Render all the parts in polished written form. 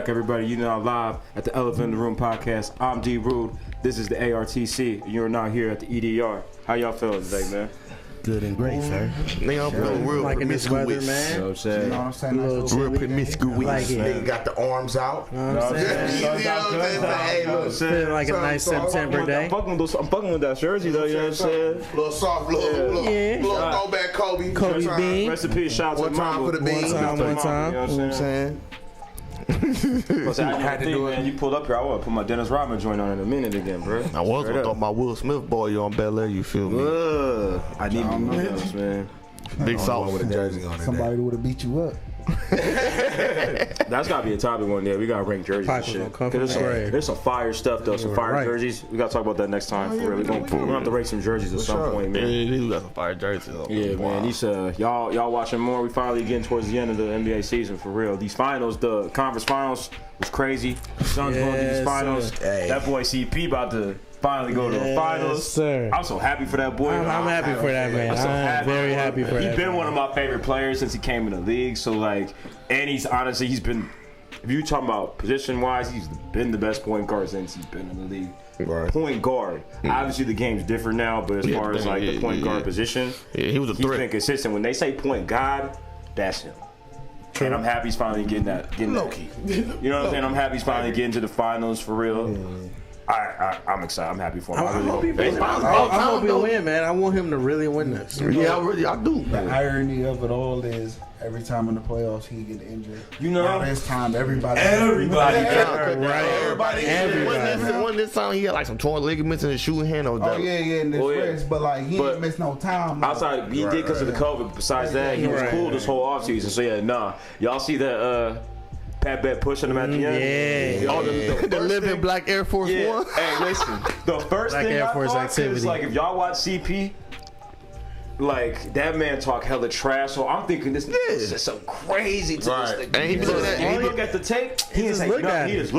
back, everybody. You know, live at the Elephant in the Room podcast. I'm D. Rude. This is the ARTC. You're now here at the EDR. How y'all feeling today, man? Good and great, sir. Nigga, I'm feeling real promiscuous, man. You know what I'm saying? You know what I'm saying? Real promiscuous. Like nigga got the arms out. You know what I'm saying? Feeling like a nice September day. I'm fucking with that jersey, though, you know what I'm saying? Little soft, little throwback Kobe. Kobe Bean. Rest in peace, shout out to One time for the bean. One time. You know what I'm saying? I had to do it. Man, you pulled up here. I want to put my Dennis Rodman joint on in a minute again, bro. I was gonna throw my Will Smith boy on Bel Air. You feel me? I need my Dennis, man. Big sauce with a jersey on it. Somebody would have beat you up. That's gotta be a topic one day. We gotta rank jerseys and shit. There's some fire stuff though, some fire jerseys. We gotta talk about that next time. For real. We're gonna have to rank some jerseys at some point, man. Yeah, we got some fire jerseys. Yeah, man. These y'all watching more. We finally getting towards the end of the NBA season for real. These finals, the conference finals was crazy. The Suns going to these finals. Hey. That boy CP about to finally go to the finals. Sir. I'm so happy for that boy. I'm happy for that man. I'm very happy for that. He's been one of my favorite players since he came in the league. So like, and he's been. If you talking about position wise, he's been the best point guard since he's been in the league. Right. Point guard. Obviously, the game's different now, but as far as like the point guard position, he was a threat. He's been consistent. When they say point guard, that's him. True. And I'm happy he's finally getting that. You know what I'm saying? I'm happy he's finally getting to the finals for real. I'm excited. I'm happy for him. I hope he'll win, man. I want him to really win this. Yeah, I do. The irony of it all is every time in the playoffs he get injured. You know, now this time everybody. When this time he had like some torn ligaments in his shooting hand. In this race, but like he ain't missed no time. Outside, he did because of the COVID. Besides that, he was cool this whole offseason. So y'all see that. Pat Bet pushing him at the end. Yeah. The living black Air Force One. Hey, listen. The first black thing Air I Force thought activity. is like if y'all watch CP, like that man talk hella trash. So I'm thinking this is some crazy to this thing. And he look at the tape. He just looked at it.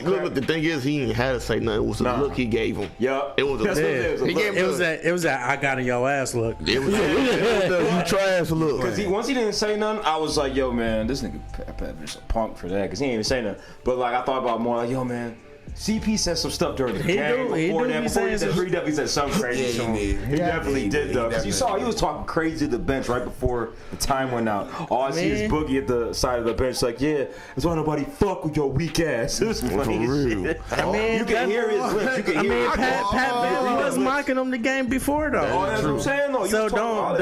Look, the thing is, he ain't had to say nothing. It was the look he gave him. Yup. It was a look. It was that I got in your ass look. It was the you trash look. Because once he didn't say nothing, I was like, yo, man, this nigga Pat is a punk for that. Because he ain't even say nothing. But like I thought about more like, yo, man. CP said some stuff during the game. Before he definitely said something crazy to him. He definitely did though. Because you saw he was talking crazy to the bench right before the time went out. All I see is Boogie at the side of the bench like, yeah, that's why nobody fuck with your weak ass. It was funny as shit. I mean, you can hear his lips. Pat Beverly was mocking him the game before though. That's what I'm saying though. So don't.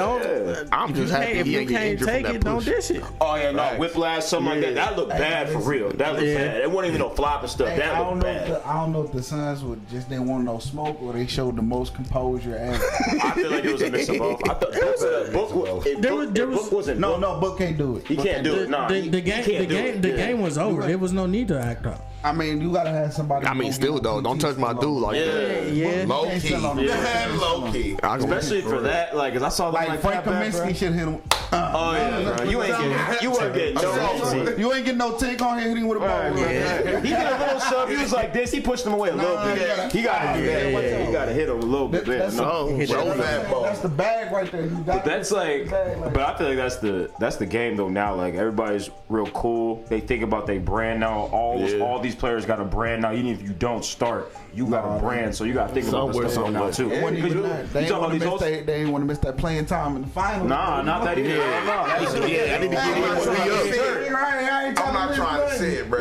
I'm just happy if you can't take it, don't dish it. Oh yeah, no, whiplash, something like that. That looked bad for real. That looked bad. It wasn't even no flopping stuff. That looked bad. I don't know if the Suns just didn't want no smoke or they showed the most composure ever. I feel like it was a mix of both. I thought Book wasn't. No, Book can't do it. He can't do it. Nah, the game was over. There was no need to act up. I mean, you gotta have somebody. I mean, still though, don't touch my dude like that. Yeah. Low key. Especially for that, like, cause I saw like Frank Kaminsky should hit him. Oh yeah, bro. You weren't getting no. You ain't getting no tick on him hitting with a ball. He did a little shove. He was like this. He pushed him away a little bit. He got to do that. He got to hit him a little bit. That's the bag right there. But that's like, but I feel like that's the game though now. Like everybody's real cool. They think about their brand now. All these players got a brand now. Even if you don't start, you got a brand. So you got to think about this stuff now too. They ain't want to miss that playing time in the finals. Nah, not that either. I need to get in. I'm not trying to say it, bro.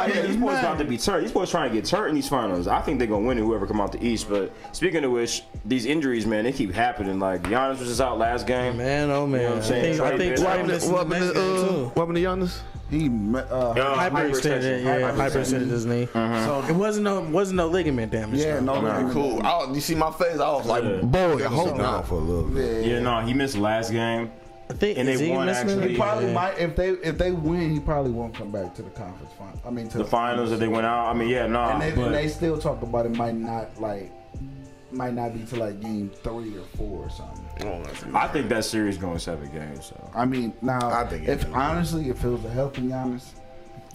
These boys about to be turned. These boys trying to get turned in these finals. I think they're gonna win it, whoever come out the East. But speaking of which, these injuries, man, they keep happening. Like Giannis was just out last game. Man, oh man. You know what I'm saying? I think what happened to Giannis? He hyperextended his knee. So it wasn't no ligament damage. Yeah, no, cool. You see my face? I was like, boy, I hope not for a little bit. Yeah, no, he missed last game. I think, and they won actually. He probably might if they win. He probably won't come back to the conference final. I mean, to the finals that they went out. I mean, yeah, no. And they still talk about it. Might not be to like game 3 or 4 or something. I think that series going 7 games. So I mean, now I think if it was a healthy Giannis.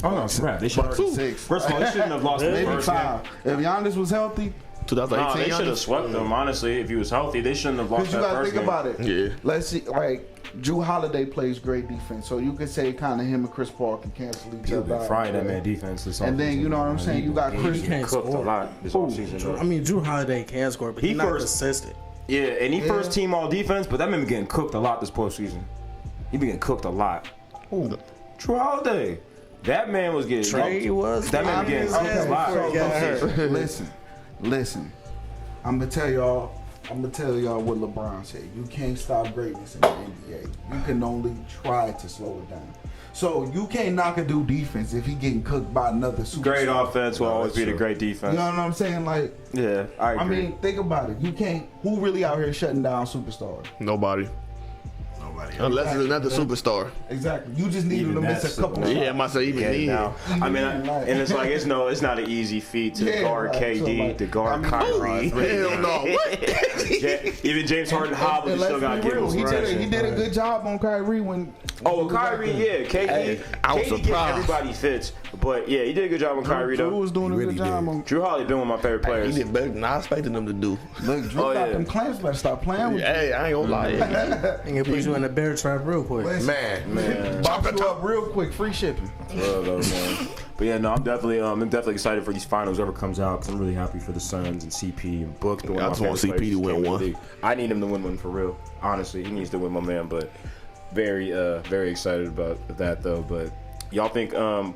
Oh no, crap! They should have 6. First of all, they shouldn't have lost the first 5. If Giannis was healthy, 2018. They should have swept them. Honestly, if he was healthy, they shouldn't have lost Because you that gotta first think game. about it. Yeah. Let's see, like Drew Holiday plays great defense, so you could say kind of him and Chris Paul can cancel each He's other been out. frying that man defense this And then offseason, you know what I'm man. saying. You got Chris. He can't cooked a score. lot this offseason. though. I mean, Drew Holiday can score, but he's not consistent. Yeah, and he first team all defense, but that man been getting cooked a lot this postseason. He been getting cooked a lot. Ooh. Drew Holiday. That man was getting Trey was. That man getting cooked a lot. Listen. I'm gonna tell y'all what LeBron said. You can't stop greatness in the NBA. You can only try to slow it down. So you can't knock a dude defense if he getting cooked by another superstar. Great offense will always be the great defense. You know what I'm saying? Like, Yeah, I agree. I mean, think about it. You can't. Who really out here shutting down superstars? Nobody. Unless it's another superstar. Exactly. You just need him to Even miss that's a couple. Yeah, I might say even he. now. I mean, and it's like it's not an easy feat to guard KD, to guard Kyrie. Hell no. What? Even James Harden hobbled, you still got to give him some He protection. did a good job on Kyrie when. Oh, Kyrie, yeah, KD. I was KD gives surprised. everybody fits, but yeah, he did a good job on Kyrie Drew though. was doing a good job on. Drew Holiday been one of my favorite He players. did better than I expected him to do. Look, Drew got them clamps. Better stop playing with you. Hey, I ain't gonna lie. And he put you in a bear trap real quick. Man. Box you up real quick, free shipping. Man. But yeah, no, I'm definitely excited for these finals. Whoever comes out, 'cause I'm really happy for the Suns and CP and Book. I just want CP to win one. I need him to win one for real. Honestly, he needs to win, my man. But very excited about that though. But y'all think Dame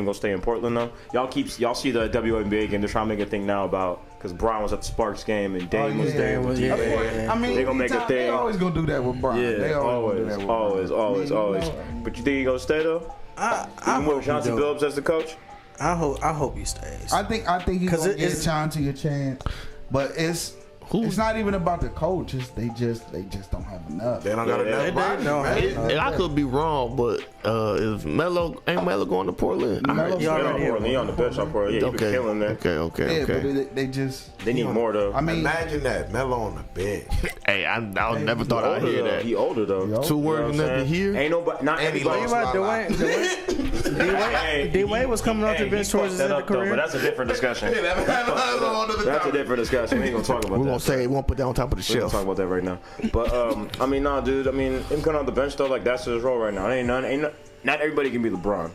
gonna stay in Portland though? Y'all see the WNBA game? They're trying to make a thing now about because Brown was at the Sparks game and Dame was there. Yeah. I mean, They gonna make a thing. They always gonna do that with Brian. They Yeah, always. But you think he gonna stay though? I Even hope with he Chauncey do. Billups as the coach? I hope he stays. I think he's 'Cause gonna it get is- Chauncey a chance, but it's not even about the coaches. They just don't have enough. They don't got enough bodies, man. And I could be wrong, but is Melo going to Portland? Melo's He already Portland. He on the bench on Portland. Yeah, he been killing there. Okay. Yeah, but they just They need more though. I mean, Imagine that. Melo on the bench. Hey, I never thought I'd hear that. He older though. 2 words You know what I'm nothing saying? here. Ain't nobody. Not And he everybody. lost. D-Wade was coming off the bench towards his end of But career. that's a different discussion. That's a different discussion. We ain't gonna talk about We're that. gonna say we won't put that on top of the We don't shelf. talk about that right now. But I mean, nah, dude. I mean, him coming on the bench though, like that's his role right now. Not everybody can be LeBron.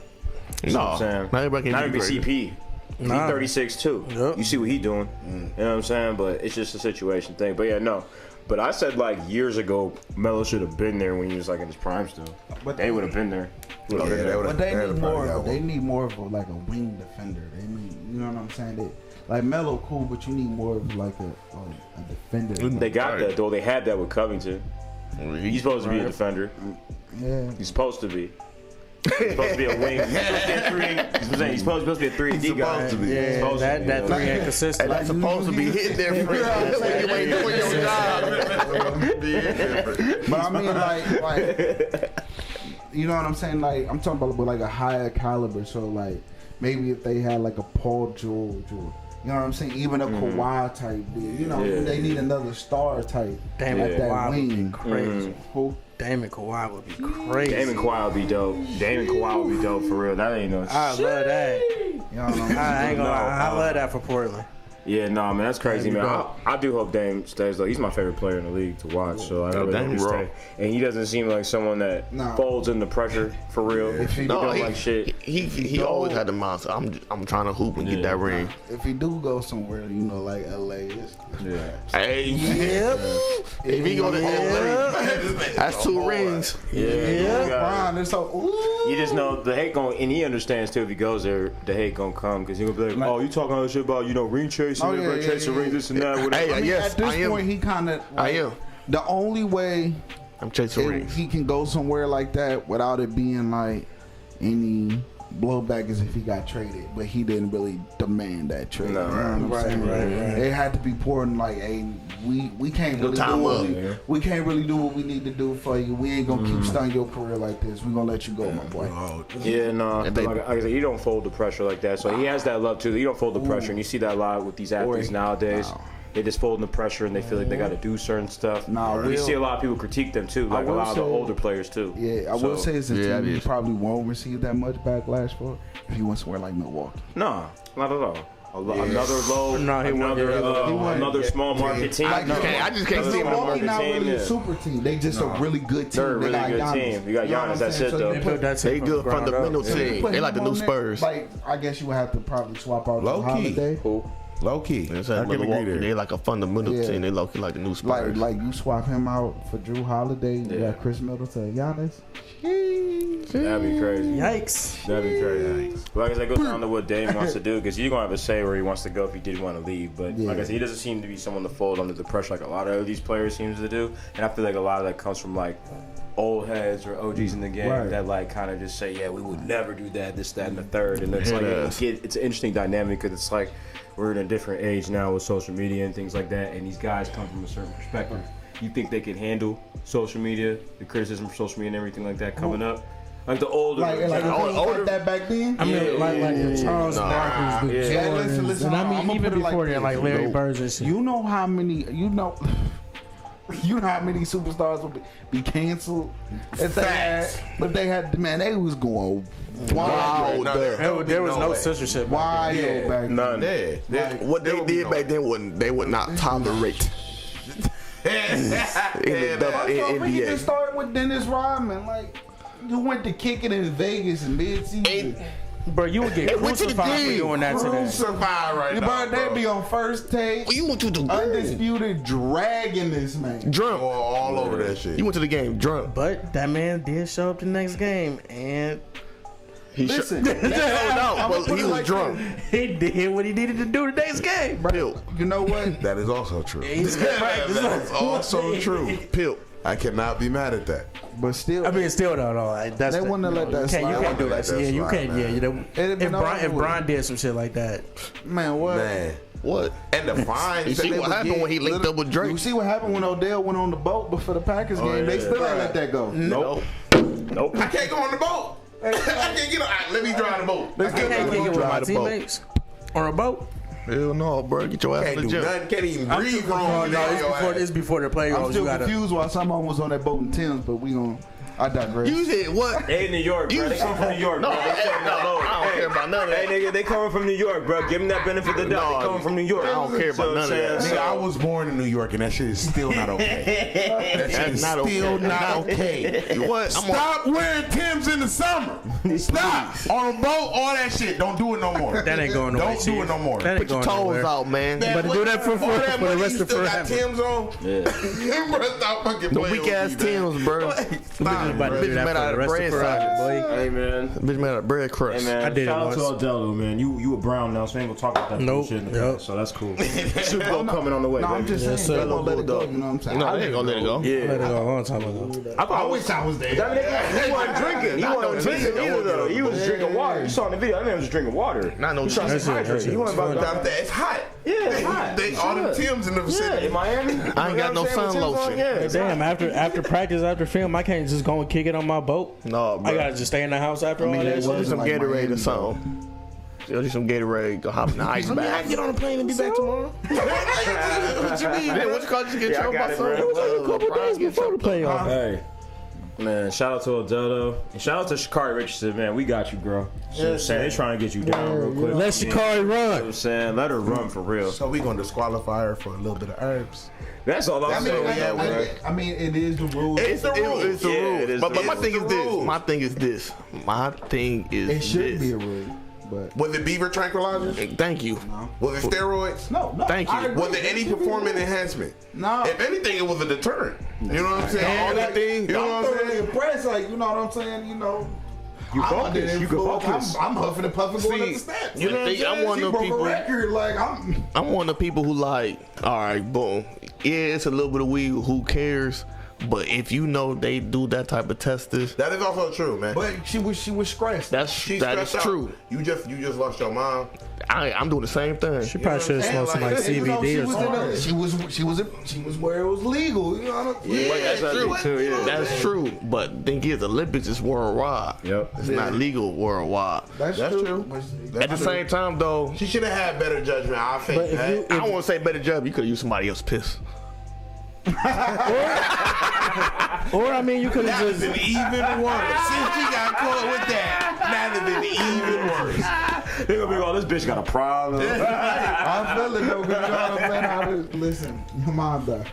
You know what I'm saying? Not everybody Not can be even great. CP. He's 36 too. Yep. You see what he doing. You know what I'm saying? But it's just a situation thing. But yeah, no. But I said like years ago, Melo should have been there when he was like in his prime still. But They would have been there. Yeah, they would've- but they they'd need probably got more. They one. need more of like a wing defender. They need, you know what I'm saying? Like Melo, cool, but you need more of like a defender. They got that though. They had that with Covington. He's supposed to be a defender. Yeah. He's supposed to be. He's supposed to be a wing. He's supposed to be a 3. He's supposed to be a 3D guy. supposed to be. Yeah, supposed to be, that yeah. 3 ain't consistent. That's supposed to be hitting there for you when you ain't doing your job. But I mean, like, you know what I'm saying? Like, I'm talking about with like a higher caliber. So like, maybe if they had like a Paul George or, you know what I'm saying? Even a Kawhi type dude. You know, Yeah. they need another star type. Damn like it, that Kawhi would be wing. crazy. Who? Damn it, Kawhi would be crazy. Damon Kawhi would be dope. Damon Kawhi would be dope for real. That ain't no I love that. You know what I'm saying? I ain't gonna lie. I No, love that for Portland. Yeah, nah, man, that's crazy, That'd be man. dope. I do hope Dame stays though. He's my favorite player in the league to watch, so I really Dame hope he raw. stay. And he doesn't seem like someone that Nah. folds under pressure for real. If he He No, don't he, like shit. he always had the mindset. I'm trying to hoop and get that ring. If he do go somewhere, you know, like LA, it's, Yeah. Hey, Yep. if he go to LA, that's 2 rings. Yeah. Brian, it's so. Ooh. You just know the hate going, and he understands too. If he goes there, the hate gonna come because he gonna be like, "Oh, you talking all this shit about ring chasing, Oh, yeah, everybody yeah, chasing yeah, ring, this and that." Whatever. Hey, I mean, yes, at this I am. point, he kind of. I am. The only way I'm chasing rings. he can go somewhere like that without it being like any blowback is if he got traded, but he didn't really demand that trade. No, You know what I'm saying? It had to be pouring like, hey, we can't really time do up. we can't really do what we need to do for you. We ain't gonna keep stunning your career like this. We gonna let you go, my boy. Yeah, no. And But they- like I said, he don't fold the pressure like that. So he has that love too. He don't fold the pressure, and you see that a lot with these athletes nowadays. No. They just fold the pressure and they feel like they got to do certain stuff. Nah, you Will- see a lot of people critique them too, like a will lot of the say- older players too. Yeah, I So, will say it's a Yeah, team it he is. probably won't receive that much backlash for if he went somewhere like Milwaukee. Nah, not at all. Another low, another small market team. I just can't see Milwaukee him. not really a super team. They just a really good team. They're a really good team. You got Giannis. That's it though. They good fundamental team. They like the new Spurs. Like I guess you would have to probably swap out Low Drew key. Holiday. Low key. I can agree there. They like a fundamental team. They low key like the new Spurs. Like you swap him out for Drew Holiday. You got Chris Middleton, Giannis. That'd be crazy. Yikes. That'd be crazy. But like I said, it goes down to what Dame wants to do because you're gonna have a say where he wants to go if he did want to leave. But like I said, he doesn't seem to be someone to fold under the pressure like a lot of these players seems to do. And I feel like a lot of that comes from like old heads or OGs in the game that like kind of just say, yeah, we would never do that, this, that, and the third. And it's like it's an interesting dynamic because it's like we're in a different age now with social media and things like that. And these guys come from a certain perspective. You think they can handle social media, the criticism for social media and everything like that coming up? Like the older, older that back then. I mean, like the Charles Barkley's, the Jordans, and I mean even before that, like Larry Bird and shit. You know how many superstars would be canceled if they had man, they was going wild. There was no censorship. Wild back none. What they did back then they would not tolerate. In the We NBA. can start with Dennis Rodman. Like you went to kick it in Vegas in mid-season. Bro, you would get crucified for doing that today. Crucified right now. They'd be on First Take. You went to the Undisputed dragging this man. drunk. All over that shit. You went to the game drunk. But that man did show up the next game, and He Listen, showed out, but he was drunk. he did what he needed to do the next game. Pill. you know what? That is also true. He's That is also true. Pill. I cannot be mad at that. But still, I mean, still though, like, that's they wouldn't have let that you slide. can't do that. Let that Yeah, you slide, can't. man. Yeah, you know, It'd been if over Brian did some shit like that, man, what? Man. What? And the fines. You see that they what would happened get, when he linked up with Drake? You see what happened when Odell went on the boat before the Packers game? They still ain't let that go. Nope. I can't go on the boat. I can't get on. Let me drive the boat. They still can't let kick it him with my drive the boat. teammates on a boat. Hell no, bro. Get your ass Can't to the do gym. nothing. Can't even breathe No, wrong. it's before the playoffs. I'm You still gotta. confused why someone was on that boat in Tim's, but we gon' I digress. You said what? They in New York, bro. They come from New York, bro. No, I don't care about none of that. Hey, nigga, they coming from New York, bro. Give them that benefit of the doubt. No, They coming from New York. I don't care about none of that. Nigga, I was born in New York, and that shit is still not okay. That shit is not still okay. not okay. What? Stop wearing Timbs in the summer. Stop. On a boat, all that shit. Don't do it no more. That ain't going nowhere. Don't do it no more. That ain't Put your going toes nowhere. out, man. But to do that for all that the money, rest you of still got forever. Timbs on? Yeah. Bro, stop fucking The playing weak with ass me, man. Timbs, bro. About to Bitch do that made for out the of rest bread of forever, sauce. boy. Hey, man. Bitch made out of bread crust. Hey, man. I did it Shout out once. to Odell, man. You a Brown now, so ain't gonna talk about that Nope. bullshit in the Yep. past, so that's cool. Super Bowl coming on the way, No, I'm baby. just saying, sir. they won't let it go. You know what I'm saying? No, they ain't gonna let it go. I let it go a long time ago. I wish I was there. That nigga, he wasn't drinking. He wasn't drinking either, though. He was drinking water. You saw in the video. That man was drinking water. Not no He trying to shit. stay hydrated. He wasn't about to. It's hot. Yeah, it's hot. They all them Timbs in the Yeah, vicinity. in Miami. I ain't got no sun lotion. Yeah, it's Damn, hot. after practice, after film, I can't just go and kick it on my boat. No, bro. I gotta just stay in the house after all that. Get shit. some like Gatorade Miami, or something. Get some Gatorade. Go hop in the ice bag. Get on a plane and be back tomorrow. What you mean, man? What you call just get Yeah, I trouble got by it, bro. something? A couple days before the playoff. Hey, man, shout out to Odell, though. And shout out to Sha'Carri Richardson, man. We got you, bro. You know what I'm saying? They trying to get you down real quick. Let Sha'Carri You know what run. I'm saying? Let her run for real. So we gonna disqualify her for a little bit of herbs. That's all I'm saying. I mean, it is the rules. It's the rules. It's the Yeah, rules. it is But the my rules. thing is It's the this. rules. My thing is this. My thing is It should this. be a rule, but Was it beaver tranquilizers? Thank you. Was it steroids? no. Thank you. I agree. Was it any performance enhancement? No. If anything, it was a deterrent. You know what I'm saying? Yeah, All like, that thing. You know I'm what I'm thoroughly saying? impressed. Like, you know what I'm saying? You know, You I'm focus. under the You can influence. focus. I'm huffing and puffing going up the See, stats. you know what I'm saying? I'm one She of broke those a people. record. Like, I'm one of the people who like, all right, boom. Yeah, it's a little bit of weed. Who cares? But if you know they do that type of testers, That is also true, man. but she was stressed. that She's is stressed out. true. You just lost your mom. I'm doing the same thing. She probably should have smoked some like You know, CBD or something. she was where it was legal. You know what I'm saying? Yeah, that's true. too, yeah. That's true. But thing is, Olympics is worldwide. Yep. It's not legal worldwide. That's true. At the same time, though, She should have had better judgment. I think. But if you- I don't want to say better job. You could have used somebody else's piss. Or I mean, you could have That'd just. been even worse. Since she got caught with that, that'd been even worse. They gonna be all this bitch got a problem. I'm feeling though, because y'all man, how to listen. Your mom died.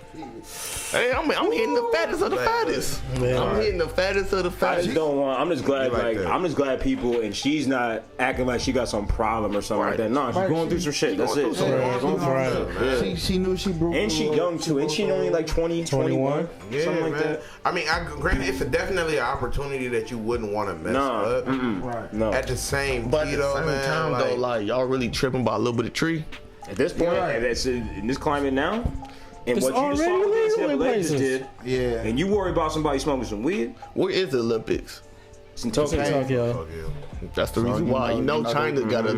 Hey, I'm hitting the fattest of the fattest. Yeah. I'm hitting the fattest of the I fattest. just don't want. I'm just glad, like like that. I'm just glad people, and she's not acting like she got some problem or something like that. No, she's going through some shit. That's it. Right. She knew she broke. And she young too. And she only like 20, 21, Yeah, something like man. that. I mean, granted, it's definitely an opportunity that you wouldn't want to mess up. Right. No. At the same But at the keto, same man, time, though, like y'all really tripping by a little bit of tree. At this point, You're right. and that's in this climate now, and It's what you just already saw what the legal in NCAA just places. did, Yeah. and you worry about somebody smoking some weed, Where is the Olympics? it's in Tokyo. Tokyo. That's the reason why. You know, China got a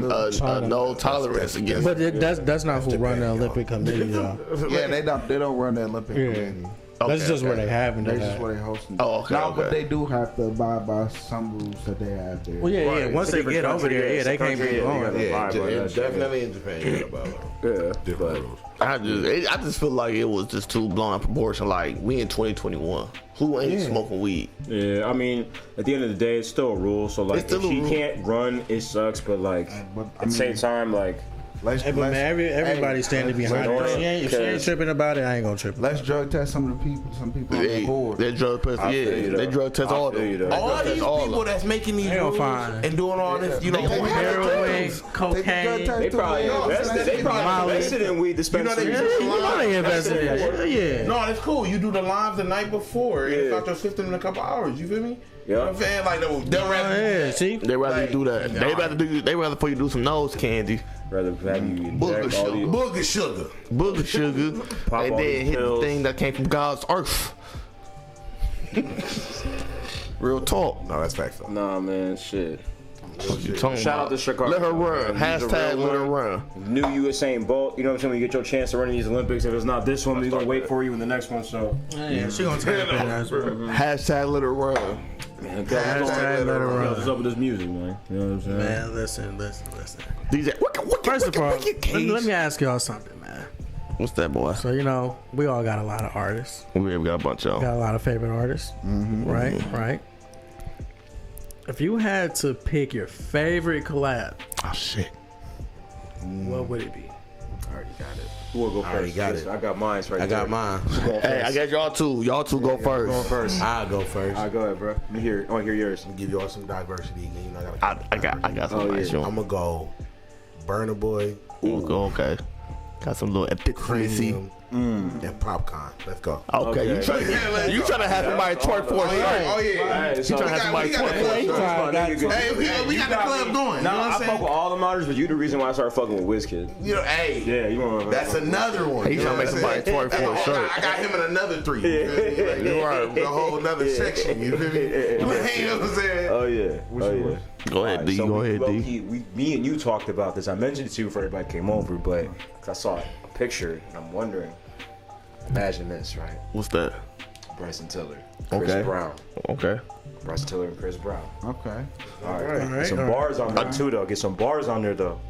no tolerance against. But that's not who run the Olympic committee, though. Yeah, they don't run the Olympic Yeah. committee. That's just where they having That's it. just at. where they hosting. Oh, okay, No, okay. but they do have to abide by some rules that they have there. Well, yeah. Once It's a they get different over country, there, yeah, yeah, it's they a can't country, be yeah, going. they gotta Yeah, abide by that shit. definitely in Japan. You got about Yeah, different but rules. I just feel like it was just too blown out of proportion. Like we in 2021, who ain't smoking weed? yeah, I mean, at the end of the day, it's still a rule. So like, It's still if a she rule. can't run, it sucks. But like, But, I at the same mean, time, like, Let's, Hey, but man, everybody's standing behind her. If she ain't tripping about it, I ain't gonna trip. let's drug test some of the people. Some people on They, the board. they drug test, I feel you, yeah, though. they drug test I all feel you, them. though. All They these drug test people that's making these They gonna rules find. and doing all this, you know, Heroin, cocaine. they probably invested. They probably Molly. invested in weed dispensaries. Yeah, you know they invested in it. Yeah. No, that's cool. You do the live the night before. And it's Yeah. out your system in a couple hours. You feel me? You know Yeah. what I'm saying? Like, they'll rather. Yeah, see? They rather Like, do that. They rather for you to do some nose candy, Rather have you Booger inject all sugar. these. Booger sugar. booger sugar, Pop and all then these hit the pills. thing that came from God's earth. Real talk. No, that's facts though. Nah, man, shit. You talking Shout out about? to Chicago. Let her run. Man, he's a Hashtag real let her one. run. New Usain Bolt. You know what I'm saying? When you get your chance to run in these Olympics, if it's not this one, we're gonna wait for you in the next one. So, Yeah, she gonna take it. Hashtag let her run. man, Hashtag let her run. what's up with this music, man? You know what I'm saying? Man, listen. DJ, First of all, let me ask y'all something, man. what's that, boy? So, you know, we all got a lot of artists. We got a bunch of them. Got a lot of favorite artists. Right? If you had to pick your favorite collab, Oh shit. what would it be? I already got it. Who will go I already first? got Listen, it. I got mine right I there. got mine. Hey, I got y'all two. Y'all two go first. Going first. I'll go first. All right, go ahead, bro. Let me hear. I want to hear yours. Give y'all some diversity. You know, I got some Oh, nice yeah. y'all. I'm gonna go Burna Boy, Okay. Got some little epicracy. Cream, and Popcorn. Let's go. Okay, you trying to have somebody twerk for a shirt? Hey, You trying to have somebody twerk for a shirt? Hey, we got the club going. Nah, you know what I I'm fuck saying? with all the models, but you the reason why I started fucking with WizKid. You know, hey, Yeah, you want that's another one. He you know trying to make what I'm somebody saying? twerk for a shirt. I got him in another 3. You feel me? Like, You right. A whole another section. You feel me? You know what I'm saying? Oh yeah. Oh yeah. Go ahead, D. So Go we ahead, low-key- D. me and you talked about this. I mentioned it to you before everybody came over, but 'cause I saw a picture and I'm wondering. Imagine this, right? What's that? Bryson Tiller, Chris Okay. Brown. Okay. Bryson Tiller and Chris Brown. Okay. All right. All right, Get some all right. bars on there too, though. Get some bars on there though.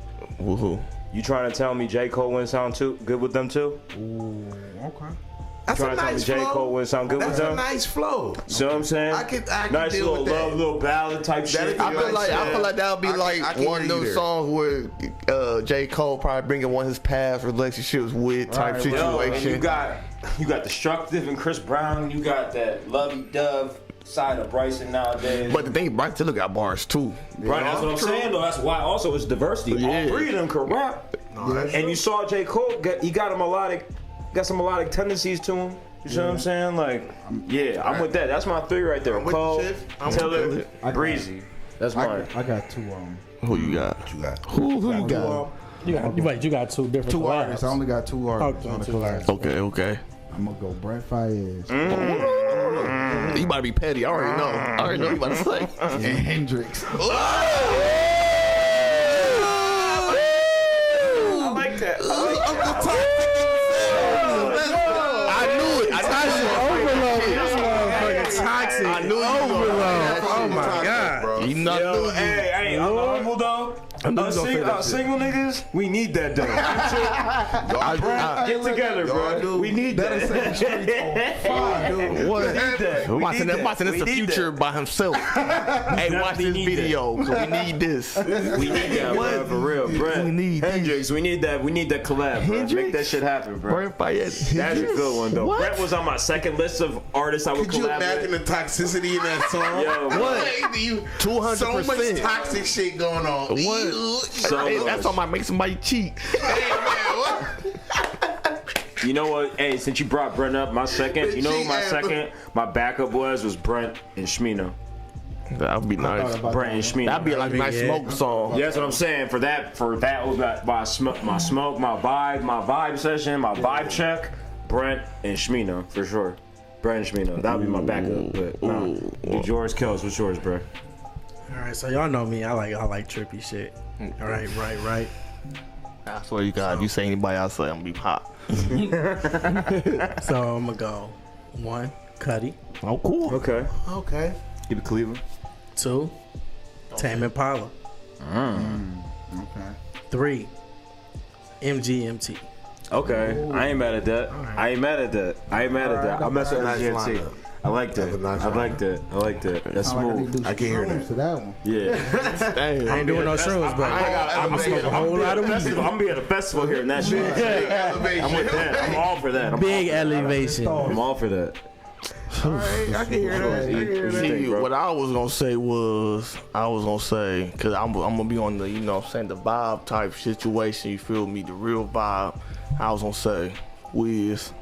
Woohoo. You trying to tell me J. Cole wouldn't sound too good with them too? Okay. That's Trying a to tell me nice J. Cole flow. wouldn't sound good with That's a them? nice flow. See what I'm saying? I can nice deal little with that. love, little ballad type shit. I feel like that would be I can one of hear you those there. songs where J. Cole probably bringing one of his past relationships with type Right, Yo, and situation. you got Destructive and Chris Brown. You got that lovey-dove side of Bryson nowadays. But the thing, Bryson Tiller got bars too. Right, that's what I'm saying though. That's why also it's diversity. Yeah. All 3 of them can rap. And you saw J. Cole, he got some melodic tendencies to him. You see what I'm saying? Like, yeah, I'm with that. That's my 3 right there. I'm with Cole, you, Chief. I'm Tiller, with Breezy. That's mine. I got 2 Who you got? What you got? Who you got? You got 2 different 2 collabs. artists. I only got 2 artists. Oh, on the 2 collab. artists. Okay. I'm gonna go Brent Fayez You about to be petty. I already know you about to say. and Hendrix. I like that. I knew it. Toxic. I knew you. Overload. Oh my god. You not Yo, knew you. hey, I'm humble though. Single niggas, we need that though. Get together, bro. We need that. Watching this the future by himself. Hey, watch this video, cause we need this. We need that, bro, for real, bro. Hendrix, we need that. We need that collab, bro. Make that shit happen, bro. That's a good one though. Brett was on my second list of artists I would Could you collab imagine with. the toxicity in that song? Yo, What? 200%. So much toxic shit going on. What? So Hey, much. that's all might make somebody cheat. Hey, man, what? You know what? Hey, since you brought Brent up, my second. You know who my backup was Brent and Shmino. That'd be nice. Brent and Shmino. That'd be like a nice smoke song. Yeah, that's what I'm saying. For that was my smoke, my vibe session, my vibe check. Brent and Shmino for sure. Brent and Shmino. That'd be my backup. But no. Do yours, Kels. What's yours, bro? All right, so y'all know me. I like trippy shit. All right. I swear you God, if you say anybody else, I'm gonna be hot. So I'm gonna go 1, Cudi. Oh, cool. Okay. Okay. Keep it Cleveland. 2, Tame Impala. Okay. 3, MGMT. Okay. I ain't mad at that. I ain't mad at that. I'm messing with GMT. I like that. I like that. That's smooth. I can hear that. To that one. Yeah. Dang. I ain't doing no shrooms, but I'm gonna smoke a whole lot of weed. I'm being at a festival here in that shit. I'm with that. I'm all for that. Big elevation. I'm all for that. Alright, I can hear that. See, what I was gonna say was, cause I'm gonna be on the, you know what I'm saying, the vibe type situation, you feel me, the real vibe. I was gonna say, Wiz,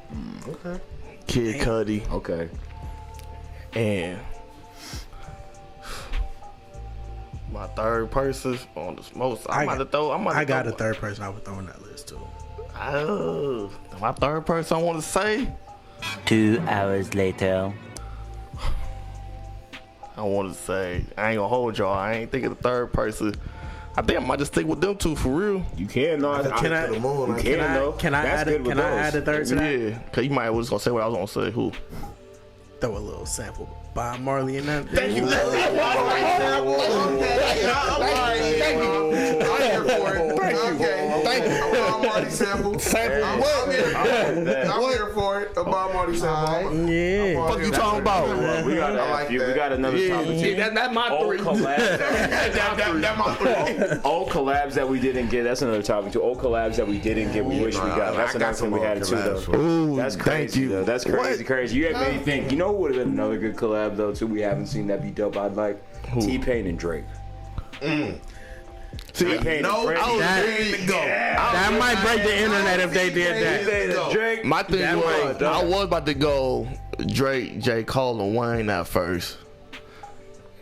Kid Cudi, Okay. and my third person on the smoke. I got a third person I would throw on that list too. My third person I want to say, 2 hours later. I ain't gonna hold y'all. I ain't thinking the third person. I think I might just stick with them two for real. You can, no. Can I add a third to that? Yeah, cause you might was gonna say what I was gonna say. Who? Throw a little sample Bob Marley in that. Thank you. I'm here for it. Thank you. A Bob Marley sample. I'm here for it. A Bob Marley sample. Yeah. What you talking about? We got we got another topic. See, that's my Old three. collabs. That's my three. Old collabs that we didn't get. That's another topic too. Old collabs that we didn't get. We wish we got. That's another thing we had too though. Ooh, That's thank crazy you. though. That's crazy, crazy. You have made me think. You know who would have been another good collab though too? We haven't seen that be dope. I'd like T-Pain and Drake. See, T-Pain and Drake. That might break the internet if they did that. Drake. my thing That was, I was about to go Drake, J. Cole, and Wayne at first.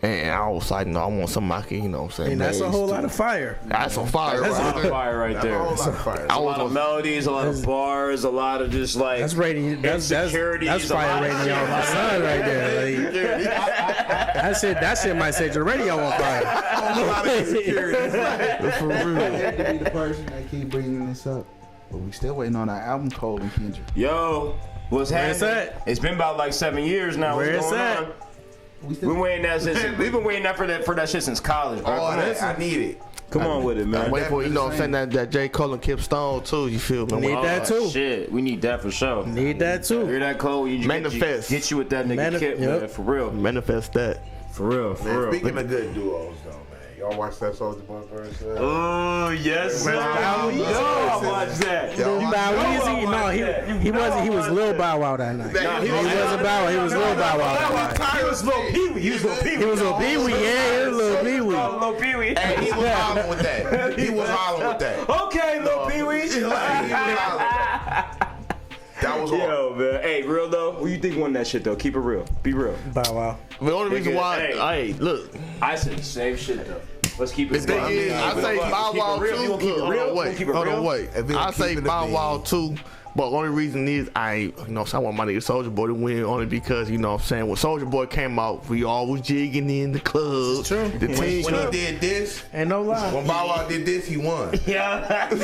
And I was like, no, I want somebody I can, you know what I'm saying? And that's a names whole to. lot of fire. That's a fire. That's a lot of fire right there. I A lot was of melodies, a lot of bars, a lot of just like That's radio. That's insecurities, fire a lot of radio on my son right there. Like, that shit might set your radio on fire. For real. I hate to be the person that keep bringing this up, but we still waiting on our album, Cole and Kendrick. Yo, what's Where it's happening? at? It's been about like 7 years now. Where What's it's going at? on? We've We been waiting we've been waiting for that shit since college, bro. I need it. Come on with it, man. Wait for, you know what I'm saying, that J. Cole and Kipp Stone too, you feel me? Need that too. Shit, we need that for sure. Need that Hear too. that, Cole? You Manifest. Get you with that nigga Kipp, man. Yep. For real. Manifest that. For real. For Man, real. speaking of good duos, though, man. Y'all watch that Soulja Boy verse? Oh yes, sir. I watched that. Bow Weezy, no, he wasn't. He was Lil Bow Wow that night. Nah, He wasn't Bow Wow. He was Lil Bow Wow that night. He was Lil Pee-wee. He was Lil Pee-wee. He was Lil Pee Wee. Yeah, he was Lil Pee Wee. Lil Pee-wee. Hey, he was hollering with that. He was hollering with that. Okay, Lil Pee-wee. That was hard. Yo, man. Hey, real though. Who you think won that shit though? Keep it real. Be real. Bow Wow. The only reason why, Hey. hey, look, I said the same shit though. Let's keep it the thing is, I say Bow Wow too. Hold on, wait. I say Bow Wow too. But only reason is I want my nigga Soulja Boy to win only because, you know what I'm saying, when Soulja Boy came out, we all was jigging in the club. It's true. The team When he did this, Ain't no lie. when Bow Wow did this, he won. Yeah. when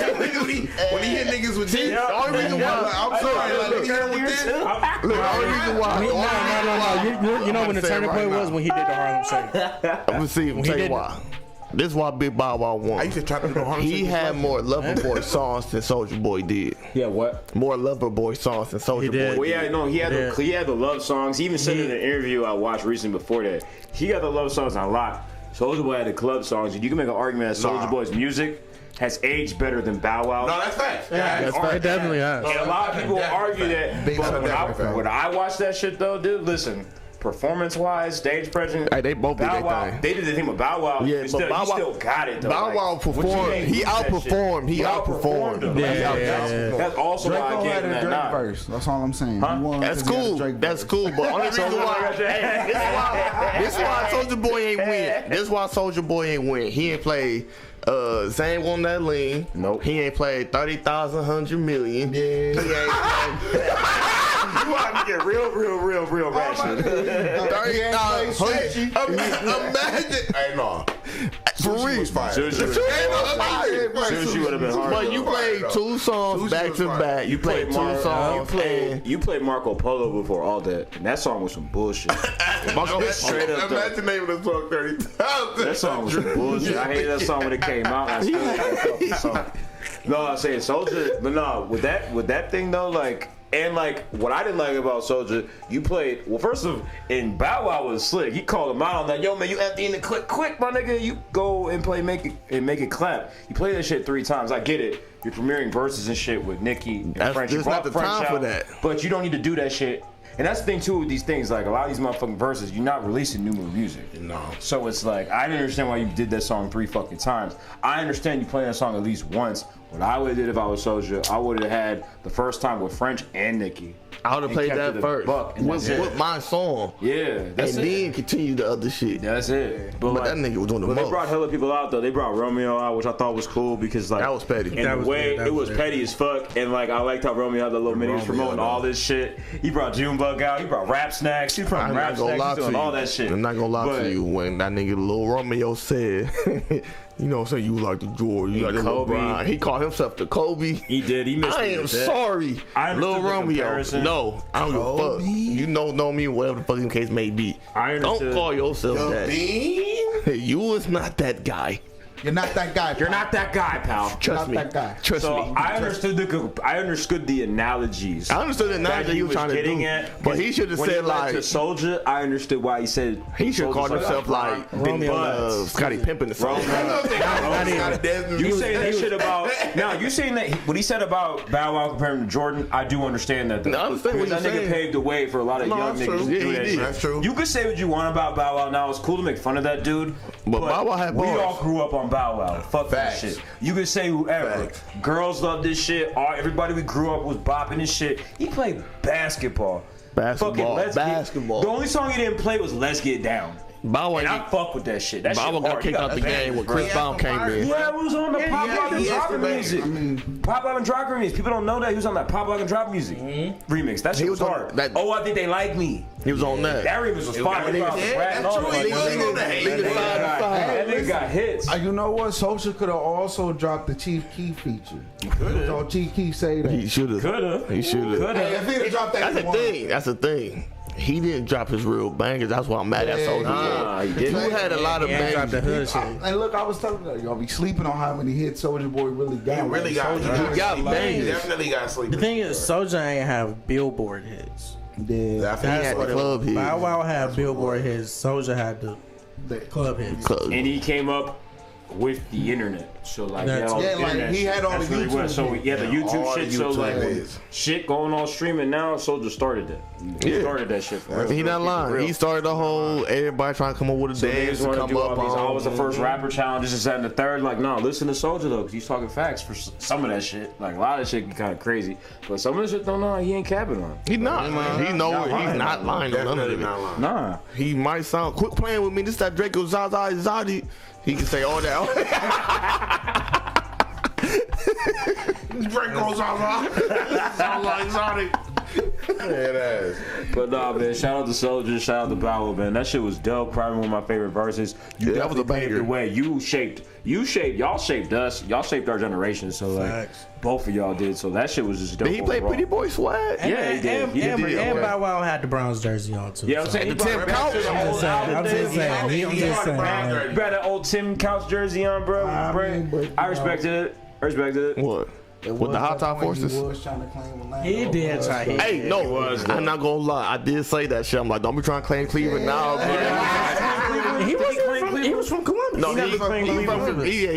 he hit niggas with this, the only reason why, I'm sorry, like, when he hit him with this, look, the only reason why, No. You know when the turning point was when he did the Harlem Shake. I'm gonna see him He tell you did- why. This is why Big Bow Wow won. I used to try to do the He had more Lover Boy songs than Soulja Boy did. Yeah, what? More Lover Boy songs than Soulja Boy. Well, yeah, no, he had the love songs. He even said in an interview I watched recently before that, he got the love songs a lot. Soulja Boy had the club songs. You can make an argument that Soulja Boy's music has aged better than Bow Wow. No, that's facts. Yeah, that's fact. It definitely has. And a lot of people argue that. But when I watch that shit though, dude, listen. Performance-wise, stage presence, hey, they both did their thing. They did the thing with Bow Wow. Yeah, but Bow Wow still got it though. Bow Wow performed. He outperformed. He outperformed him. Yeah. That's also why I gave him that nod. First. That's all I'm saying. That's cool. That's cool. But only reason why this why Soulja Boy ain't win. This why Soulja Boy ain't win. He ain't play Zane on that lean. Nope. He ain't played 30,000, 100 million. Yeah. He ain't played. You want to get real ratchet. 30,000. Imagine. Hey, no. For real. Sushi would have been hard. But you played 2 songs back to back. You played 2 songs. You played Marco Polo before all that, and that song was some bullshit. Straight up. Imagine naming the song 30,000. That song was some bullshit. I hated that song when it came out. I still hate that song. No, I'm saying Soulja. But no, with that thing though, like. And like what I didn't like about Soulja, you played first of in Bow Wow was slick. He called him out on that. Yo man, you empty in the clip quick, my nigga. You go and play make it clap. You play that shit 3 times. I get it. You're premiering verses and shit with Nicki and French. There's not the time for that. But you don't need to do that shit. And that's the thing too with these things. Like a lot of these motherfucking verses, you're not releasing new music. No. So it's like I didn't understand why you did that song 3 fucking times. I understand you playing that song at least once. What I would have did if I was Soulja, I would have had the first time with French and Nicki. I would have played that first with my song. Yeah, that's and it. then continue the other shit. That's it. But like, that nigga was doing the most. They brought hella people out though. They brought Romeo out, which I thought was cool because like that was petty. And the way it was petty as fuck. And like I liked how Romeo had the little minis promoting all this shit. He brought Junebug out. He brought Rap Snacks. He brought Rap Snacks. He's doing all that shit. I'm not gonna lie to you when that nigga Lil Romeo said. You know what I'm saying? You like the Jordan, you like the LeBron. He called himself the Kobe. He did. He missed I am sorry. Lil Romeo. No, I don't give a fuck. You know me, whatever the fucking case may be. Don't call yourself that. You is not that guy. You're not that guy. You're not that guy, pal. Trust me. That guy. Trust me. I understood the analogies. I understood the analogy he was trying to do, but he should have said like to Soulja. I understood why he said he should have called himself like Scottie Pimpin or something. You saying that shit about now? You saying that what he said about Bow Wow comparing to Jordan? I do understand that. I understand what you're saying. That nigga paved the way for a lot of young niggas to do that shit. That's true. You could say what you want about Bow Wow now. It's cool to make fun of that dude, but Bow Wow had we all grew up on Bow Wow. Fuck that shit. You can say whoever. Girls love this shit. Everybody we grew up was bopping this shit. He played basketball. Basketball. The only song he didn't play was Let's Get Down. Bow and I fuck with that shit. That Bow Wow got kicked out the game when Chris Brown came in. Yeah, it was on the Pop Lock and Drop music. Pop Lock and Drop remix. People don't know that he was on that Pop Lock and Drop music remix. That shit was hard. I think they like me. He was on that. That remix was fire. That nigga got hits. You know what? Soulja could have also dropped the Chief Keef feature. He could have. Don't Chief Keef say that? He should have. He should have. If he'd have dropped that, that's the thing. He didn't drop his real bangers. That's why I'm mad at Soulja Boy. You had a lot of bangers. And look, I was telling you, y'all be sleeping on how many hits Soulja Boy really got. He got bangers. Definitely got sleep. The thing is, Soulja ain't have Billboard hits. Yeah, he had the club hits. Bow Wow had Billboard hits. Soulja had the club hits. And he came up with the internet. So like, he had all the YouTube. So the YouTube shit. So like, shit going on streaming now. Soulja started that. He started that shit. For he not lying. He started the whole everybody trying to come up with a dance to come up on. I was the first rapper challenge. This is that and the third. Like, no, listen to Soulja though, because he's talking facts for some of that shit. Like a lot of shit kind of crazy, but some of the shit don't know. He ain't capping on. He not. He's not lying on none of it. Nah. He might sound. Quit playing with me. This that Draco Zaza Zadi. He can say all that. Draco Zaza. Sound like Zadi. But nah, man, shout out to Soldier, shout out to Bow, man. That shit was dope. Probably one of my favorite verses. You that was a banger. The way y'all shaped us. Y'all shaped our generation. So like, both of y'all did. So that shit was just dope. Did he play Pretty Boy Swag? Yeah, he did. And Bow Wow had the Browns jersey on too. Yeah, I'm saying the Tim Couch. I'm just saying. You got that old Tim Couch jersey on, bro. I respected it. What? With the Hot Top Forces? He was trying to claim Atlanta. He did try. Hey, no, I'm not gonna lie. I did say that shit. I'm like, don't be trying to claim Cleveland now. He was from Columbus. No, he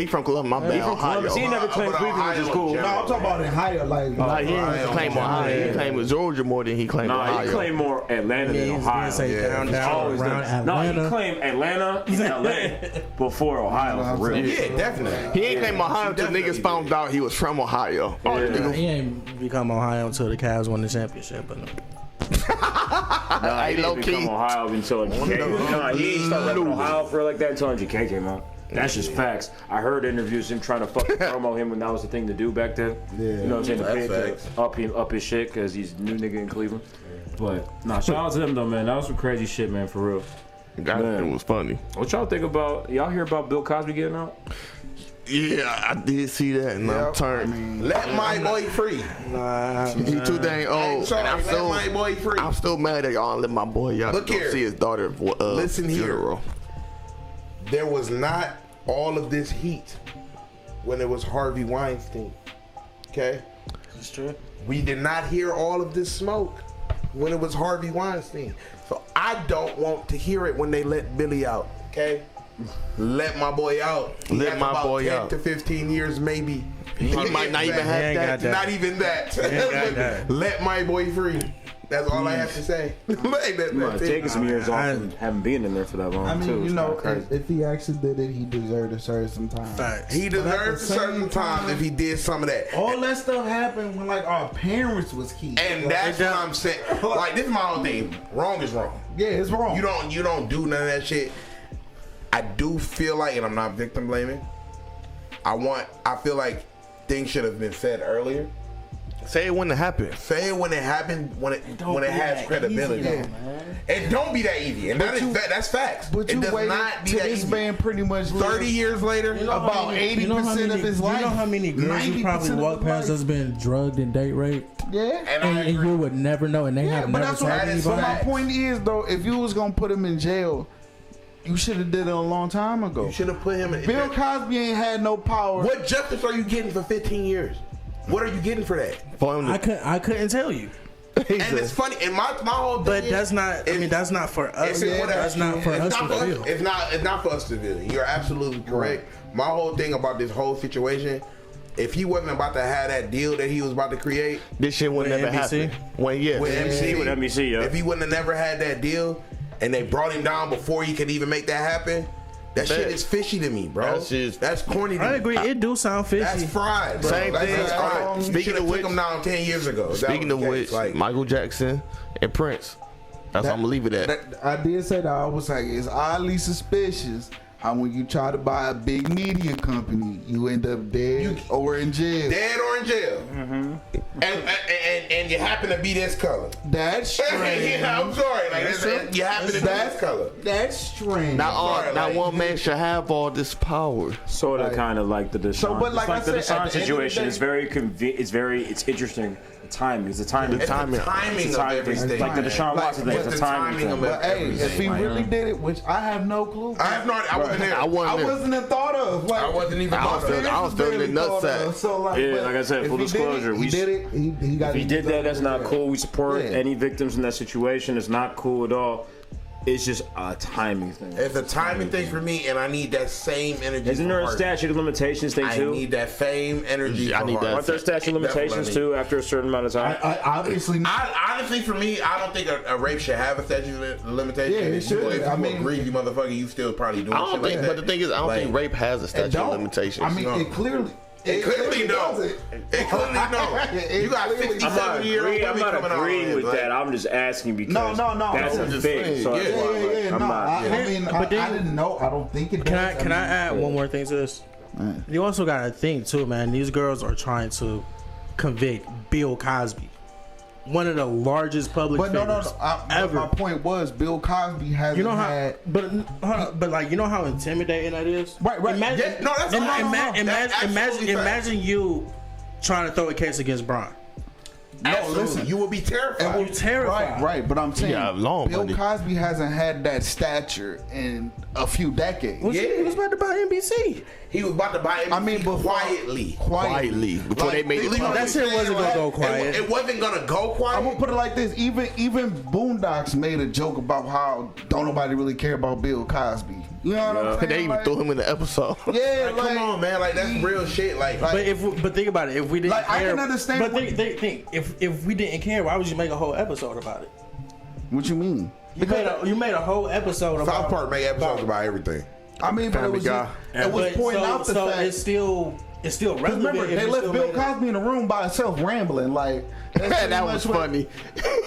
from Columbus. My bad. Ohio. He never claimed Cleveland, which is cool. No, I'm talking about Ohio. Like, he didn't claim Ohio. He claimed Georgia more than he claimed Ohio. He claimed more Atlanta than Ohio. He claimed Atlanta and LA before Ohio, for real. Yeah, definitely. He ain't claim Ohio until niggas found out he was from Ohio. He ain't become Ohio until the Cavs won the championship. But he didn't become Ohio until MGK. He ain't started rapping Ohio for like that until MGK came out. That's just facts. I heard interviews him trying to fucking promo him when that was the thing to do back then. Yeah, you know what I'm saying? To up his shit because he's a new nigga in Cleveland. But shout out to them though, man. That was some crazy shit, man, for real. It was funny. What y'all think about? Y'all hear about Bill Cosby getting out? Yeah, I did see that, and I'm turned. Let my boy free. He too dang old. Let my boy free. I'm still mad that y'all let my boy out. Look here. See his daughter. Listen funeral. Here. There was not all of this heat when it was Harvey Weinstein. Okay? That's true. We did not hear all of this smoke when it was Harvey Weinstein. So I don't want to hear it when they let Billy out. Okay? Let my boy out. Let my boy 10 out. to 15 years maybe. He might not even have that. Not even that. Let my boy free. That's all I have to say. Taking some years off and haven't been in there for that long. I mean, too. you know, if he actually did it, he deserved to serve some time. Facts. He deserved a certain time if he did some of that. All that stuff happened when like our parents was kids. And that's what I'm saying. Like, this is my own thing. Wrong is wrong. Yeah, it's wrong. You don't do none of that shit. I do feel like, and I'm not victim blaming, I feel like things should have been said earlier. Say it when it happened. Say it when it happened, when it has credibility. It don't be that easy, and that's facts. But you waited till this man pretty much 30 years later, about 80% of his life. You know how many girls you probably walk past that's been drugged and date raped? Yeah, and you would never know, and they have never told anybody. But my point is, though, if you was gonna put him in jail, you should have did it a long time ago. You should have put him in. Bill Cosby ain't had no power. What justice are you getting for 15 years? What are you getting for that? I couldn't tell you. And it's funny. And my whole thing but that's not. I mean, that's not for us. That's not for us to feel. It's not for us to feel. You're absolutely correct. My whole thing about this whole situation, if he wasn't about to have that deal that he was about to create, this shit would never happen. With NBC, yeah. If he wouldn't have never had that deal, and they brought him down before he could even make that happen. That shit is fishy to me, bro. That's corny to me. I agree. It do sound fishy. That's fried, bro. Same thing. Speaking of which, took him down 10 years ago. Speaking of which, Michael Jackson and Prince. That's how I'm gonna leave it at. I did say that. I was like, it's oddly suspicious how when you try to buy a big media company, you end up dead or in jail. Dead or in jail. Mm-hmm. And you happen to be this color. That's strange. Yeah, I'm sorry. You happen to be this color. That's strange. Not one man should have all this power. Sort of, kind of like the Deshaun. But like the Deshaun situation. It's interesting. Timing. It's the timing. It's the timing of everything. Like the Deshaun Watson thing. It's the timing thing. But hey, if he really did it, which I have no clue. I wasn't there. I wasn't even thought of. Like, I wasn't even thought of. I was feeling the nutsack. So like I said, full disclosure. He did it. He got. If he did that, that's not cool. We support any victims in that situation. It's not cool at all. It's just a timing thing. It's a timing thing for me, and I need that same energy. Isn't there a statute of limitations thing too? I need that same energy. I need that. Aren't there statute of limitations too after a certain amount of time? Obviously. Honestly, for me, I don't think a rape should have a statute of limitations. Yeah, it should. If you agree, you motherfucker, you still probably doing shit like that. But the thing is, I don't think rape has a statute of limitations. I mean, it clearly. It clearly don't. It clearly don't. You got 57-year-old. I'm not agreeing with that. I'm just asking because that's a thing. So I didn't know. I don't think it does. Can I add one more thing to this? You also got to think too, man. These girls are trying to convict Bill Cosby. one of the largest public figures ever. My point was, Bill Cosby hasn't had. But like, you know how intimidating that is. Right. Imagine you trying to throw a case against Bron. No, listen, you will be terrified. You're terrified. Right. But I'm saying, Bill money. Cosby hasn't had that stature in a few decades. He was about to buy NBC. He was about to buy NBC quietly. Before they made it. That shit wasn't gonna go quiet. It wasn't gonna go quiet. I'm gonna put it like this: even Boondocks made a joke about how don't nobody really care about Bill Cosby. You know what I'm saying? They even threw him in the episode. Yeah, like, come on, man, like that's real shit. Like but think about it. If we didn't care, I can understand. But think if we didn't care, why would you make a whole episode about it? What you mean? You made a whole episode about South Park. Make episodes about everything. I mean, but it was pointing out the fact. It's still relevant. Remember, they left Bill Cosby in the room by himself rambling. Like that was funny.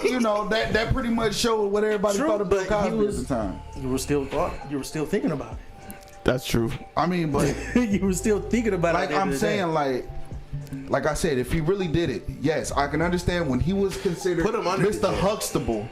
You know, that pretty much showed what everybody thought of Bill Cosby at the time. You were still thinking about it. That's true. I mean, but you were still thinking about it. Like I'm saying, like I said, if he really did it, yes, I can understand when he was considered Mr. Huxtable.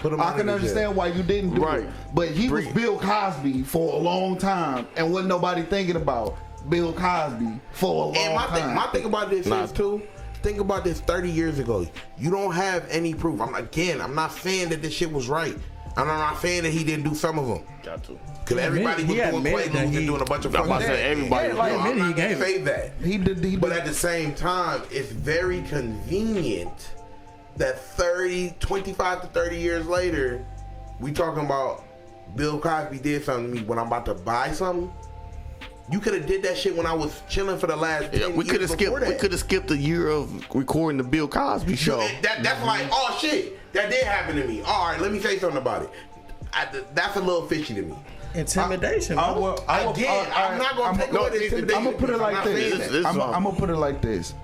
I can understand why you didn't do it. But he was Bill Cosby for a long time, and wasn't nobody thinking about Bill Cosby for a long time. My thing about this is too. Think about this 30 years ago. You don't have any proof. I'm not saying that this shit was right. I'm not saying that he didn't do some of them. Got to. Because everybody was doing Quaaludes and doing a bunch of fucking shit. Everybody. I'm not gonna say that. He did. But at the same time, it's very convenient that 25 to 30 years later, we talking about Bill Cosby did something to me when I'm about to buy something. You could have did that shit when I was chilling for the last 10 we could have skipped a year of recording the Bill Cosby show. That's like, oh shit, that did happen to me. All right, let me say something about it. That's a little fishy to me. Intimidation. I'm not gonna take away the intimidation. I'm gonna put it like this. I'm gonna put it like this.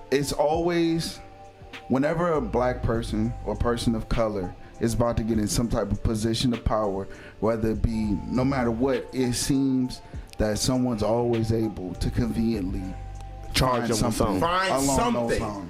It's always, whenever a black person or person of color is about to get in some type of position of power, whether it be no matter what, it seems that someone's always able to conveniently charge them with something. Find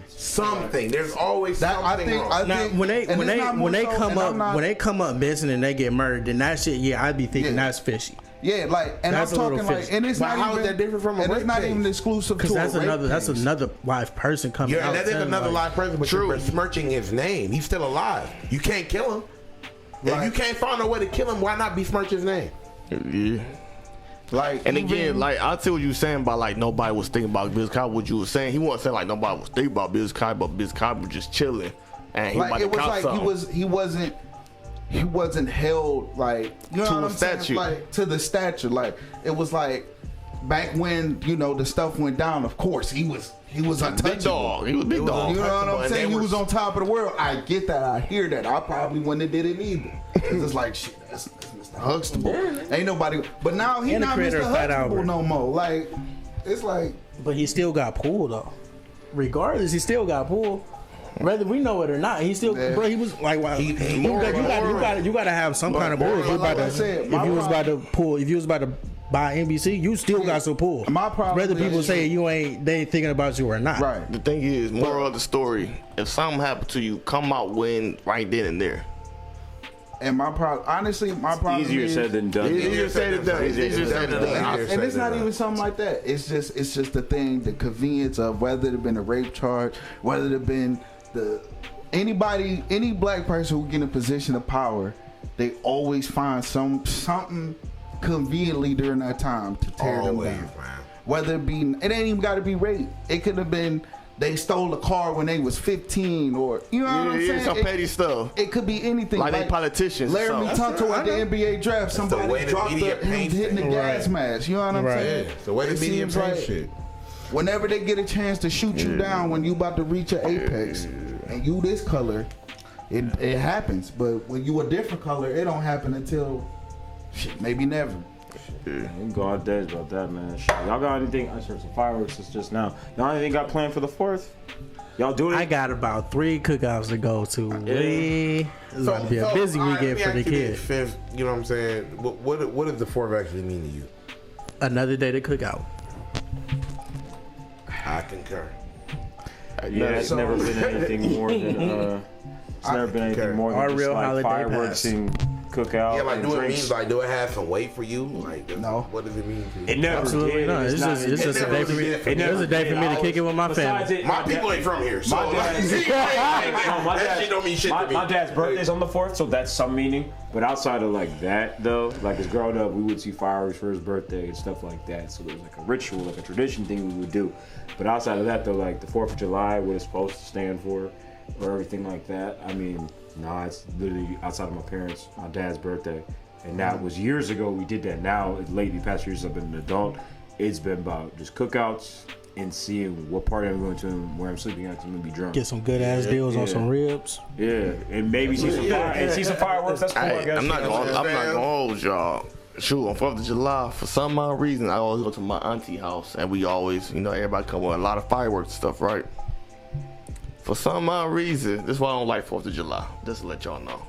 something. There's always something wrong. Now, when they come up missing and they get murdered, then that shit, I'd be thinking that's fishy. Yeah, like, and that's I'm talking like, and it's not how even is that different from a and rape it's not case? even exclusive to that's a rape that's case. another live person coming out. Yeah, that is another live person, but you're besmirching his name. He's still alive. You can't kill him. If you can't find a way to kill him, why not besmirch his name? Yeah. Like, and again, like, I see what you were saying about like nobody was thinking about Bill Cosby. What you were saying, he wasn't saying like nobody was thinking about Bill Cosby, but Bill Cosby was just chilling, and he like, it was like something. he wasn't held like, you know, to a statue, like to the stature. Like, it was like back when, you know, the stuff went down. Of course, he was untouchable. Big dog. He was big dog. You know what I'm saying? He was on top of the world. I get that. I hear that. I probably wouldn't have did it either. It's just like, shit, that's Mr. Huxtable. Ain't nobody. But now he's not Mr. Huxtable no more. Like, it's like. But he still got pulled though. Regardless, he still got pulled. Whether we know it or not, he still, bro. He was like, you gotta have some kind of pull. If you was about to buy NBC, you still got some pull. My problem. Whether people say they ain't thinking about you or not. Right. The thing is, moral of the story: if something happened to you, come out winning right then and there. And my problem, honestly, easier said than done. Easier said than done. And it's not even something like that. It's just the thing, the convenience of whether it have been a rape charge, whether it have been any black person who get in a position of power, they always find something conveniently during that time to tear them down. Man. Whether it ain't even got to be rape. It could have been they stole a car when they was 15, or you know what I'm saying? Some petty stuff. It could be anything. Like they politicians. Larry Tunsil at the NBA draft, somebody dropped him hitting the gas mask. You know what I'm saying? Yeah. The way the media paint shit. Whenever they get a chance to shoot you down when you about to reach your apex, and you this color, it happens. But when you a different color, it don't happen until maybe never. You can go out days about that, man. Y'all got anything? I heard some fireworks just now. Y'all anything got planned for the 4th? Y'all do it? I got about 3 cookouts to go to. It's about to be a busy weekend for the kids. You know what I'm saying? What does the 4th actually mean to you? Another day to cook out. I concur. Yeah, it's never been anything more than it's never been anything more than just like fireworks and cookout. Yeah, like do it mean like do it have some weight for you? Like no. What does it mean to you? It never absolutely not. It's just a day for me. It's a day for me to kick it with my family. My people ain't from here, so that shit don't mean shit to me. My dad's birthday's on the 4th, so that's some meaning. But outside of like that though, like as growing up, we would see fireworks for his birthday and stuff like that. So there was like a ritual, like a tradition thing we would do. But outside of that though, like the 4th of July, what it's supposed to stand for, or everything like that. I mean, nah, it's literally outside of my dad's birthday. And that was years ago we did that. Now, lately, past years I've been an adult, it's been about just cookouts and seeing what party I'm going to and where I'm sleeping at because I'm going to be drunk. Get some good ass deals on some ribs. Yeah, and maybe see some fireworks. That's cool, I guess. I'm not gonna hold y'all. Shoot, on 4th of July, for some odd reason, I always go to my auntie house, and we always, everybody come with a lot of fireworks and stuff, right? For some odd reason, this is why I don't like 4th of July, just to let y'all know.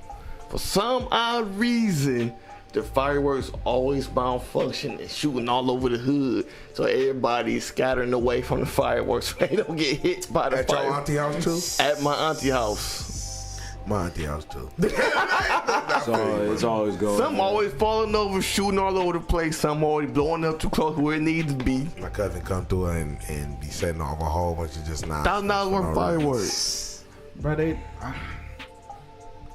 For some odd reason, the fireworks always malfunction and shooting all over the hood, so everybody's scattering away from the fireworks so they don't get hit by the fireworks. At your auntie house too? At my auntie house. My auntie house too. So it's always going. Some always falling over, shooting all over the place. Some always blowing up too close where it needs to be. My cousin come through and be setting off a whole bunch of just $1,000 worth of fireworks. Bro,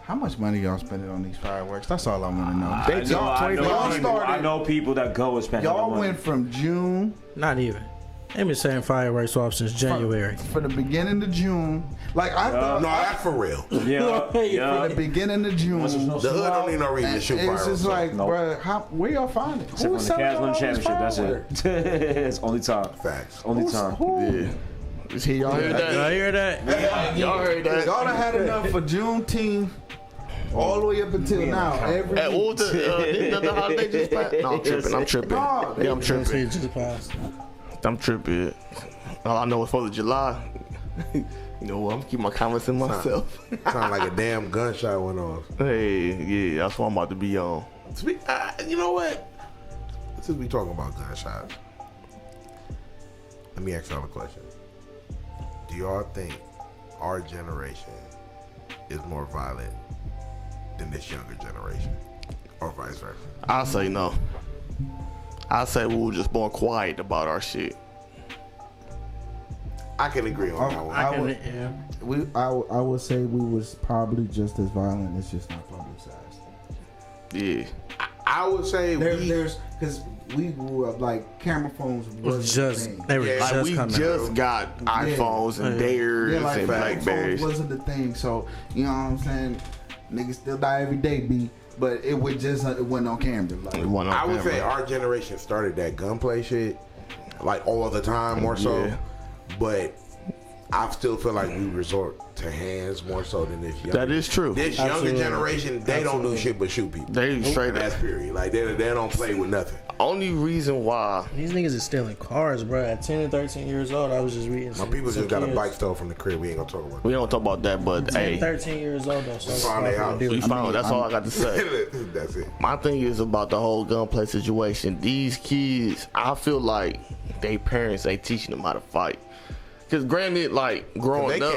how much money y'all spending on these fireworks? That's all I want to know. I know people that go and spend. Y'all went from June. Not even. They've been saying fireworks off since January. For the beginning of June. Like, I thought. No, that's for real. Yeah. For the the beginning of June. The hood don't need no reason to shoot fireworks. It's just like, bro, where y'all find it? Except for the Cavs championship, that's it. It's only time. Facts. Only time. Yeah. Y'all heard that? Y'all hear that? Y'all heard that? Y'all done had enough for Juneteenth. All the way up until now. Every what was the holiday just passed? No, I'm tripping. Yeah, I'm tripping. Just passed. I'm tripping. All I know is 4th of July. You know what? I'm keeping my comments in myself. Sound like a damn gunshot went off. Hey, yeah, that's what I'm about to be on. You know what? Since we talking about gunshots, let me ask y'all a question. Do y'all think our generation is more violent than this younger generation, or vice versa? I'll say no. I'll say we were just more quiet about our shit. I can agree on that one. I would say we was probably just as violent. It's just not publicized. Yeah. I would say there's because we grew up like camera phones was just they were like we just got iPhones and Dares and Blackberries. Wasn't the thing, so you know what I'm saying. Niggas still die every day, B. But it would just it wasn't on camera. Like, I would say our generation started that gunplay shit like all the time more so. Yeah. But I still feel like we resort to hands more so than this younger. That is true. This younger generation, they don't do shit but shoot people. They straight up. That's period. Like they don't play with nothing. Only reason why these niggas is stealing cars, bro. At 10 and 13 years old, I was just reading. My people just got a bike stolen from the crib. We ain't gonna talk about that. We don't talk about that, but 10, 13 years old though. So found their house. We found. That's all I got to say. That's it. My thing is about the whole gunplay situation. These kids, I feel like they parents ain't teaching them how to fight. Cause granted, like growing up,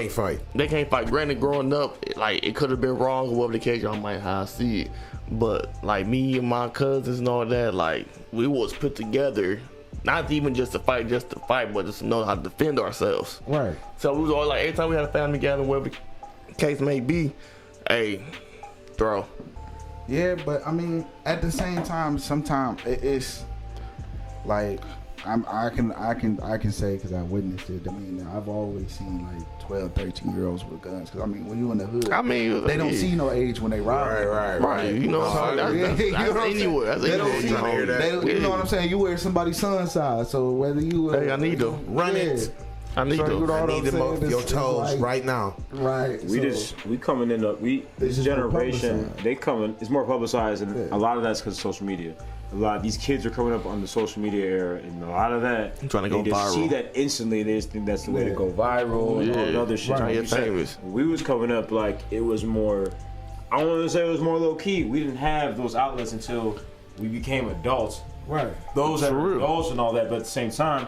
they can't fight. Granted, growing up, like it could have been wrong, whatever the case. Y'all might how I see it, but like me and my cousins and all that, like we was put together, not even just to fight, but just to know how to defend ourselves. Right. So we was all like, every time we had a family gathering, whatever the case may be, hey, throw. Yeah, but I mean, at the same time, sometimes it's like. I can say because I witnessed it. I mean, I've always seen like 12, 13-year-olds with guns. Because I mean, when you in the hood, I mean, they don't see no age when they rob. Right. You know, that's anywhere. That's anywhere. You know what I'm saying? You wear somebody's son's size, so whether you hey, I need them. Run it. I need them. I need them off your toes right now. Right. We coming in this generation. They coming. It's more publicized, and a lot of that's because of social media. A lot of these kids are coming up on the social media era, and a lot of that I'm trying to go they viral. Just see that instantly. They just think that's the way to go viral and all the other shit. Right, famous. When we was coming up, like it was more. I don't want to say it was more low key. We didn't have those outlets until we became adults. Right. Those that were adults and all that, but at the same time,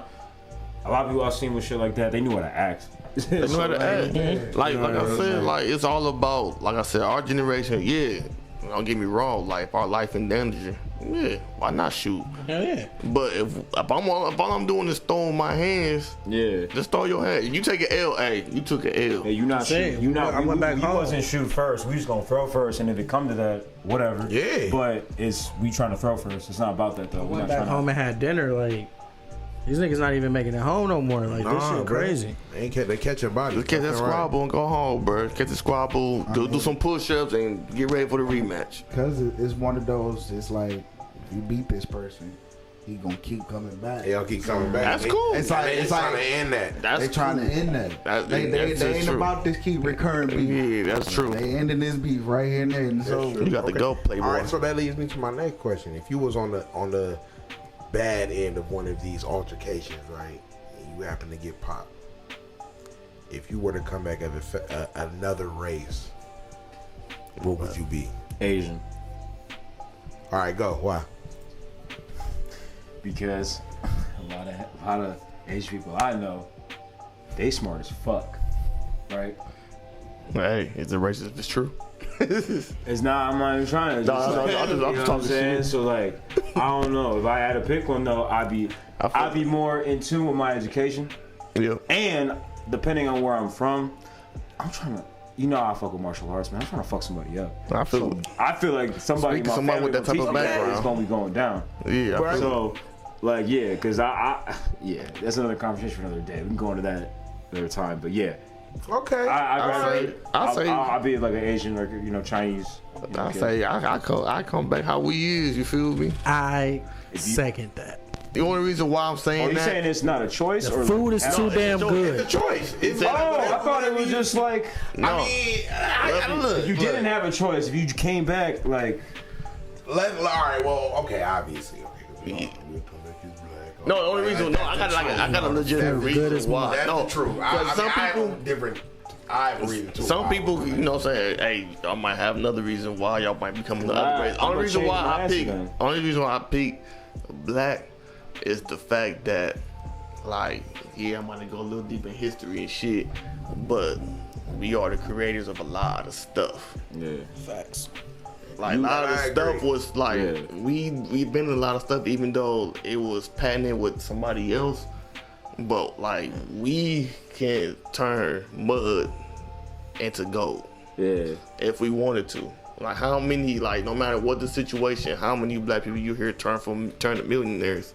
a lot of people I've seen with shit like that, they knew how to act. They know how to act. Like I said, like it's all about, like I said, our generation. Yeah, don't get me wrong. Like if our life in danger, yeah, why not shoot? Hell yeah. But if all I'm doing is throwing my hands, yeah, just throw your hand. You take an L, hey, you took an L. Hey, you not shooting. You not. I went back home. We wasn't shoot first. We just gonna throw first, and if it come to that, whatever. Yeah. But we trying to throw first. It's not about that though. I went back home and had dinner. Like these niggas not even making it home no more. Like this shit crazy. They catch your body. Just catch that squabble and go home, bro. Catch the squabble, do some push-ups, and get ready for the rematch. Because it's one of those. It's like if you beat this person, he gonna keep coming back. They'll keep coming back. That's cool. It's like they trying to end that. That's they trying to end that. They ain't true. about this keep recurring beef. Yeah, that's true. They ending this beef right here and there. And so You got to go, Playboy. All right, so that leads me to my next question. If you was on the bad end of one of these altercations, right, and you happen to get popped, if you were to come back as another race, what would you be? Asian. All right, go. Why? Because a lot of Asian people I know, they smart as fuck, right? Hey, it's a racist. It's true. It's not. I'm not even trying to. I'm just talking shit. So like, I don't know. If I had to pick one though, I'd be more in tune with my education. Yeah. And depending on where I'm from, I'm trying to. You know, I fuck with martial arts, man. I'm trying to fuck somebody up. I feel like somebody in my family with that type of background is gonna be going down. Yeah. So, like, yeah, because yeah, that's another conversation for another day. We can go into that another time, but yeah. Okay. I'll be like an Asian or Chinese. I come back how we is. You feel me? I second that. The only reason why I'm saying you saying it's not a choice? The or food is too damn good. It's a choice. I thought it was just like. No. I mean, if you didn't have a choice, if you came back, like. All right. Well, okay. Obviously. Okay. No, the only reason. No, I got a legitimate reason why. That's no, true. Some people different. I have a reason too. Some people, saying, hey, I might have another reason why y'all might become the other race. Only reason why I pick black is the fact that, like, yeah, I'm gonna go a little deep in history and shit, but we are the creators of a lot of stuff. Yeah, facts. Like a lot of stuff was like we've been in a lot of stuff, even though it was patented with somebody else. But like we can turn mud into gold. Yeah. If we wanted to. Like how many, like no matter what the situation, how many black people you hear turn to millionaires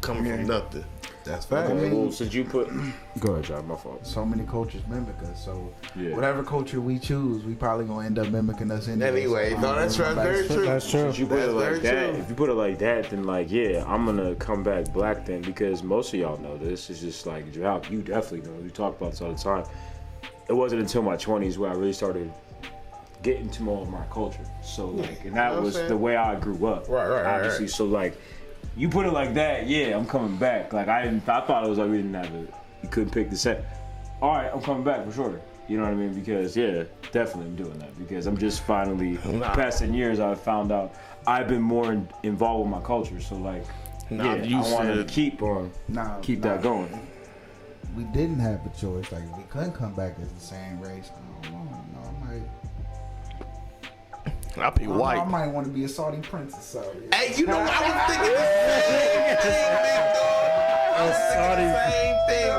coming from nothing. That's fact. Well, since you put go ahead, John, my fault. So many cultures mimic us. So whatever culture we choose, we probably gonna end up mimicking us anyway. No, that's very true. That's true. If you put it like that, if you put it like that, then like I'm gonna come back black then, because most of y'all know this. It's just like you definitely know. We talk about this all the time. It wasn't until my 20s where I really started getting to more of my culture. So like, and that was the way I grew up. Right. Obviously, so like. You put it like that, I'm coming back. Like I thought it was like we didn't have it. You couldn't pick the set. All right, I'm coming back for sure. You know what I mean? Because definitely I'm doing that because I'm just finally past 10 years I've found out I've been more involved with my culture. So like, I want to keep that going. We didn't have a choice. Like we couldn't come back as the same race. I don't know. I'll be white. I might want to be a Saudi princess. So, Hey, you know what? I was thinking the same thing,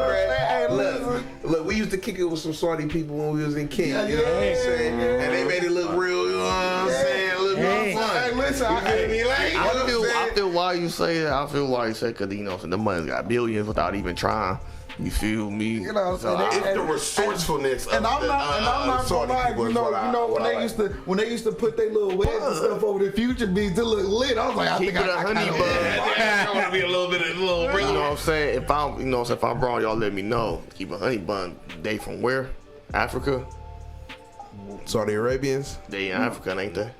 bro. Look, we used to kick it with some Saudi people when we was in Kent. You know what I'm saying? And they made it look real. You know what I'm saying? A little bit fun. Hey, listen, I feel why you say that. I feel why you say because the money's got billions without even trying. You feel me? You know what I'm saying? It's the resourcefulness and I'm not gonna lie. You know when they used to put their little webs and stuff over the future beats to look lit. I was like, I think I honey bun. I want to be a little bit You know what I'm saying? If I'm wrong, y'all let me know. Keep a honey bun. They from where? Africa? Saudi Arabians? They in Africa, ain't they?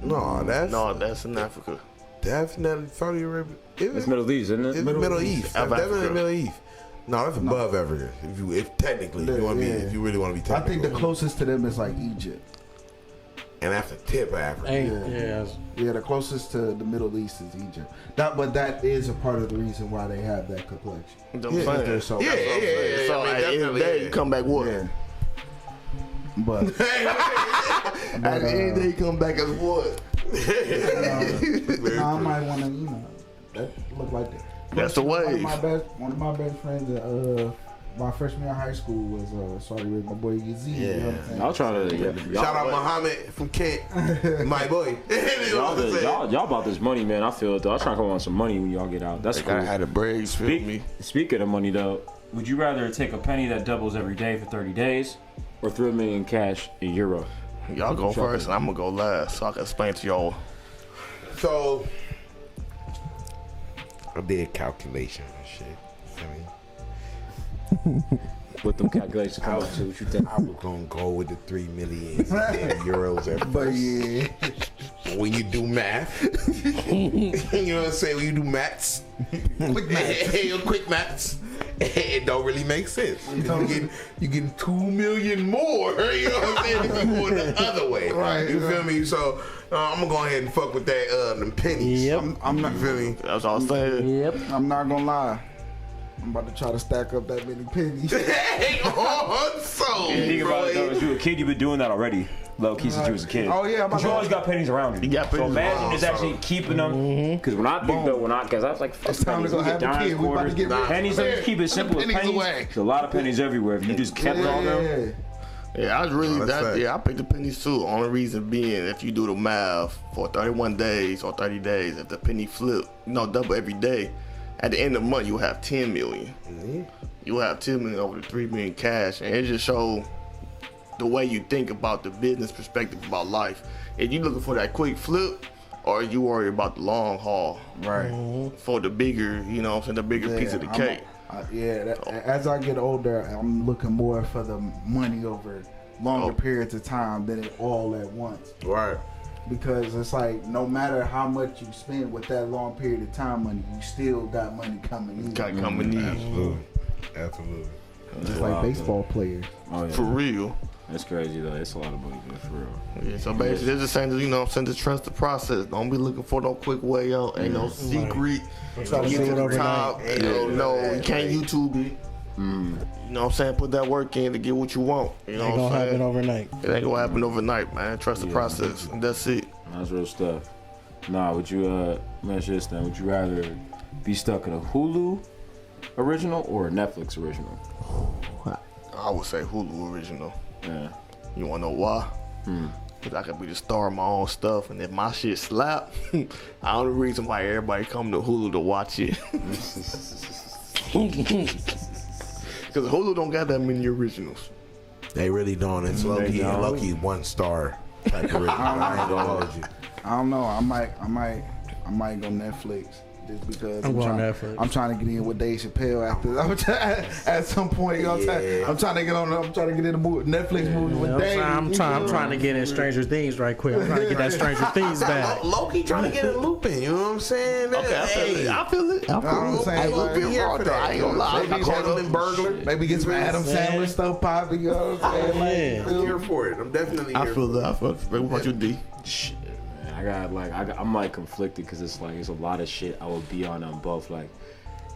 No, that's in Africa. Definitely Saudi Arabia. It's Middle East, isn't it? It's Middle East. Definitely Middle East. No, that's above Africa. If technically, you want to be, if you really want to be technical. I think the closest to them is like Egypt. And that's the tip of Africa. Yeah, the closest to the Middle East is Egypt. But that is a part of the reason why they have that complexion. Yeah. So So at the end of the day, you come back what? Yeah. But at the end of the day, you come back as what? I might want to, that look like that. That's the wave. One of my best friends, my freshman year of high school was Saudi Arabia. My boy Yazid. Yeah. You know what I'm saying? Y'all trying to Shout out Muhammad from Kent, my boy. y'all about this money, man. I feel it though. I'm trying to come on some money when y'all get out. That's cool. I had a break. Speaking of money though, would you rather take a penny that doubles every day for 30 days, or 3 million cash in euro? Y'all go first, and I'm gonna go last, so I can explain to y'all. So I did calculations and shit. With them calculations, how much what you think? I was gonna go with the 3 million euros at first. But when you do math, you know what I'm saying? When you do maths, quick maths, it don't really make sense. You get 2 million more. You know what I'm saying? If you go the other way, Right, you feel me? So I'm gonna go ahead and fuck with that them pennies. Yep. I'm not. You feel me? That's all I'm saying. Yep. I'm not gonna lie. I'm about to try to stack up that many pennies. So, Think about it though. As you a kid, you've been doing that already. Low key since you was a kid. Oh yeah, But you always got pennies around you. You got So pennies imagine around, just actually keeping them. Because when I think though, because I was like, fuck It's time to pennies, go we have get a dimes, kid. We about to quarters, get rid of pennies. Let's keep it simple. Pennies Pennies. away. There's a lot of pennies everywhere. If you just kept all them. Yeah, I was really that's fact. I picked the pennies too. Only reason being, if you do the math for 31 days or 30 days, if the penny flip, double every day, at the end of the month you have 10 million. Mm-hmm. You will have 10 million over the 3 million cash, and it just shows the way you think about the business perspective about life. If you looking for that quick flip, or you worry about the long haul, Right. for the bigger, the bigger piece of the cake. As I get older, I'm looking more for the money over longer periods of time than it all at once. Right. Because it's like no matter how much you spend with that long period of time money, you still got money coming in. Got coming in. Absolutely. Just like baseball players. Oh, yeah. For real. That's crazy though. It's a lot of money, man, for real. Yeah, so basically they're just saying, just trust the process. Don't be looking for no quick way out. Ain't no secret. Try to Get do to it the overnight. top. You can't YouTube it. You know what I'm saying? Put that work in to get what you want. You know Ain't what gonna I'm saying? happen overnight. It ain't gonna happen overnight, man. Trust the process. And that's it. That's real stuff. Nah, would you mention this then? Would you rather be stuck in a Hulu original or a Netflix original? I would say Hulu original. Yeah. You wanna know why? Cause I could be the star of my own stuff, and if my shit slap, the only reason why everybody come to Hulu to watch it. Cause Hulu don't got that many originals. They really don't. It's low-key, one star type of original. I ain't gonna hold you. I don't know. I might go Netflix just because I'm going Netflix. I'm trying to get in with Dave Chappelle after at some point. You know what I'm saying? I'm trying to get on. I'm trying to get in the Netflix movie with Dave. I'm trying to get in Stranger Things right quick. I'm trying to get that Stranger Things back. Low-key trying to get a Lupin. You know what I'm saying? Okay, I feel it. I'm saying, Lupin here for that. I ain't gonna lie. Maybe Gentleman Burglar. Maybe get some Adam Sandler stuff popping. You know what I'm saying? I'm here for it. I'm definitely here. I feel that. What about you, D? Shit, man. I'm like conflicted because it's like it's a lot of shit I would be on both. Like,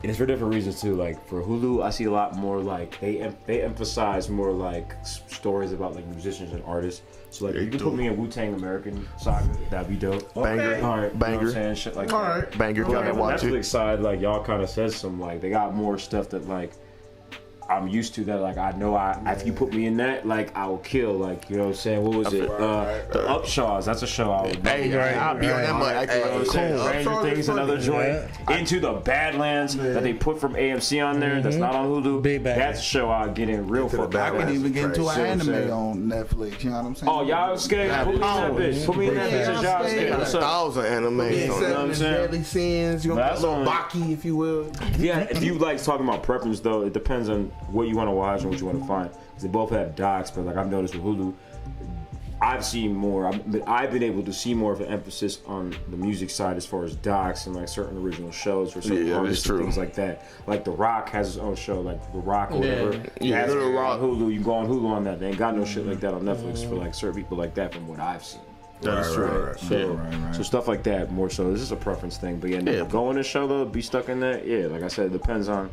and it's for different reasons too. Like for Hulu, I see a lot more like they emphasize more like stories about like musicians and artists. So like, if you can put me in Wu-Tang American Saga, that'd be dope. Banger. All right, Banger. You know what I'm saying? Shit like that. Banger. But, like, Gotta on the watch Netflix it. side, like y'all kind of said some like they got more stuff that like I'm used to that like I know if you put me in that like I will kill, like, you know what I'm saying? What was it? The Upshaws. That's a show I would Hey, I'll be on that much. I you know what I'm saying? Stranger Things, another joint. Into the Badlands that they put from AMC on there. That's not on Hulu. Big Bad. That's a show I'll get in real fucking I can fast. even get into an See what I'm anime saying? on Netflix. You know what I'm saying? Oh, y'all scared? Put me in that bitch. Put me in that bitch. Y'all scared? What's up? 1,000 anime. You know what I'm saying? Deadly Sins. You know, That's a little only- Baki, if you will. Yeah, if you like talking about preference though, it depends on what you want to watch and what you want to find. Because they both have docs, but like I've noticed with Hulu, I've seen more. I've been able to see more of an emphasis on the music side as far as docs and like certain original shows or certain artists and things like that. Like The Rock has his own show, like The Rock or whatever. Yeah, has The it Rock. on Hulu. You can go on Hulu on that. They ain't got no shit like that on Netflix for like certain people like that, from what I've seen. That's true. So stuff like that more so. This is a preference thing, but going to show though, be stuck in that. Yeah, like I said, it depends on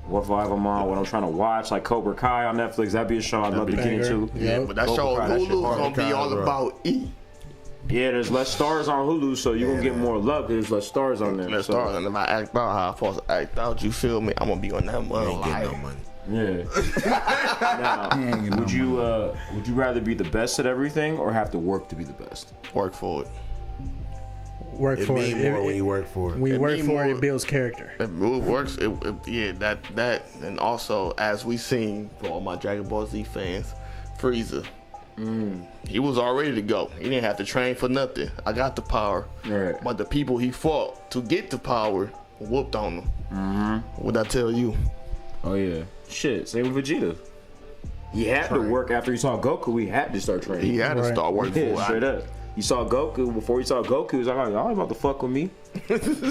what vibe I'm on, what I'm trying to watch. Like Cobra Kai on Netflix, that'd be a show I'd love to get into. Yeah, but that show on Hulu's gonna be all about E. Yeah, there's less stars on Hulu, so you're gonna get more love because there's less stars on there. Less stars, and if I act out how I'm supposed to act out, you feel me? I'm gonna be on that money. Ain't getting no money. Yeah. Now, would you rather be the best at everything or have to work to be the best? Work for it. Work for it. When you work for it. When you work for it, it builds character. It works. That, and also as we seen for all my Dragon Ball Z fans, Frieza. He was all ready to go. He didn't have to train for nothing. I got the power. Right. But the people he fought to get the power whooped on him. What'd I tell you? Oh yeah. Shit. Same with Vegeta. He had to work after he saw Goku. He had to start training. He had to start working for it. Straight up. You saw Goku before you saw Goku. He was like, oh, y'all ain't about to fuck with me.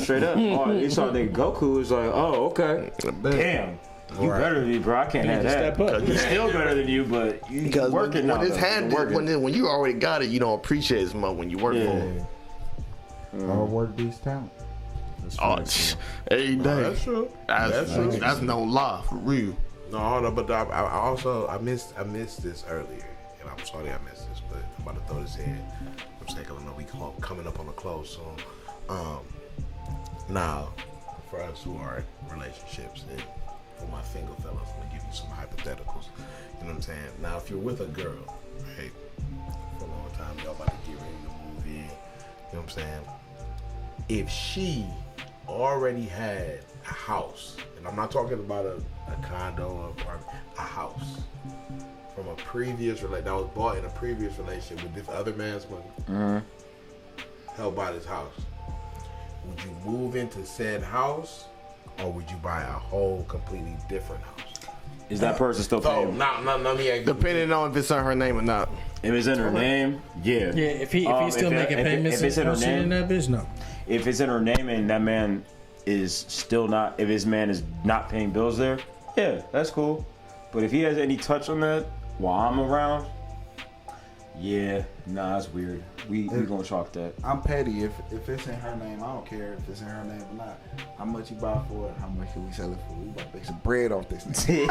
Straight up. Oh, you saw nigga Goku. It was like, oh, okay. Damn. You better than me, bro. I can't have that. He's still better than you, but you working now. When it's handed, when you already got it, you don't appreciate it as much when you work for it. Hard work beats talent. Every day. That's true. That's no lie, for real. No, but I missed this earlier, and I'm sorry I missed this, but I'm about to throw this in. I'm saying I know we coming up on the close soon. Now, for us who are in relationships, and for my single fellas, I'm gonna give you some hypotheticals. You know what I'm saying? Now, if you're with a girl, right, for a long time, y'all about to get ready to move in. You know what I'm saying? If she already had a house, and I'm not talking about a condo or apartment, a house from a previous relationship that was bought in a previous relationship with this other man's money, held by this house, would you move into said house, or would you buy a whole completely different house? Is that person still paying? Let me ask. Depending on if it's in her name or not. If it's in her name, yeah. Yeah, if he's still making payments, if it's in her name, that bitch, no. If it's in her name and that man is still not, if his man is not paying bills there, yeah, that's cool. But if he has any touch on that while I'm around, yeah, nah, that's weird. We gonna chalk that. I'm petty. If it's in her name, I don't care if it's in her name or not. How much you buy for it? How much can we sell it for? We about to make some bread off this thing. And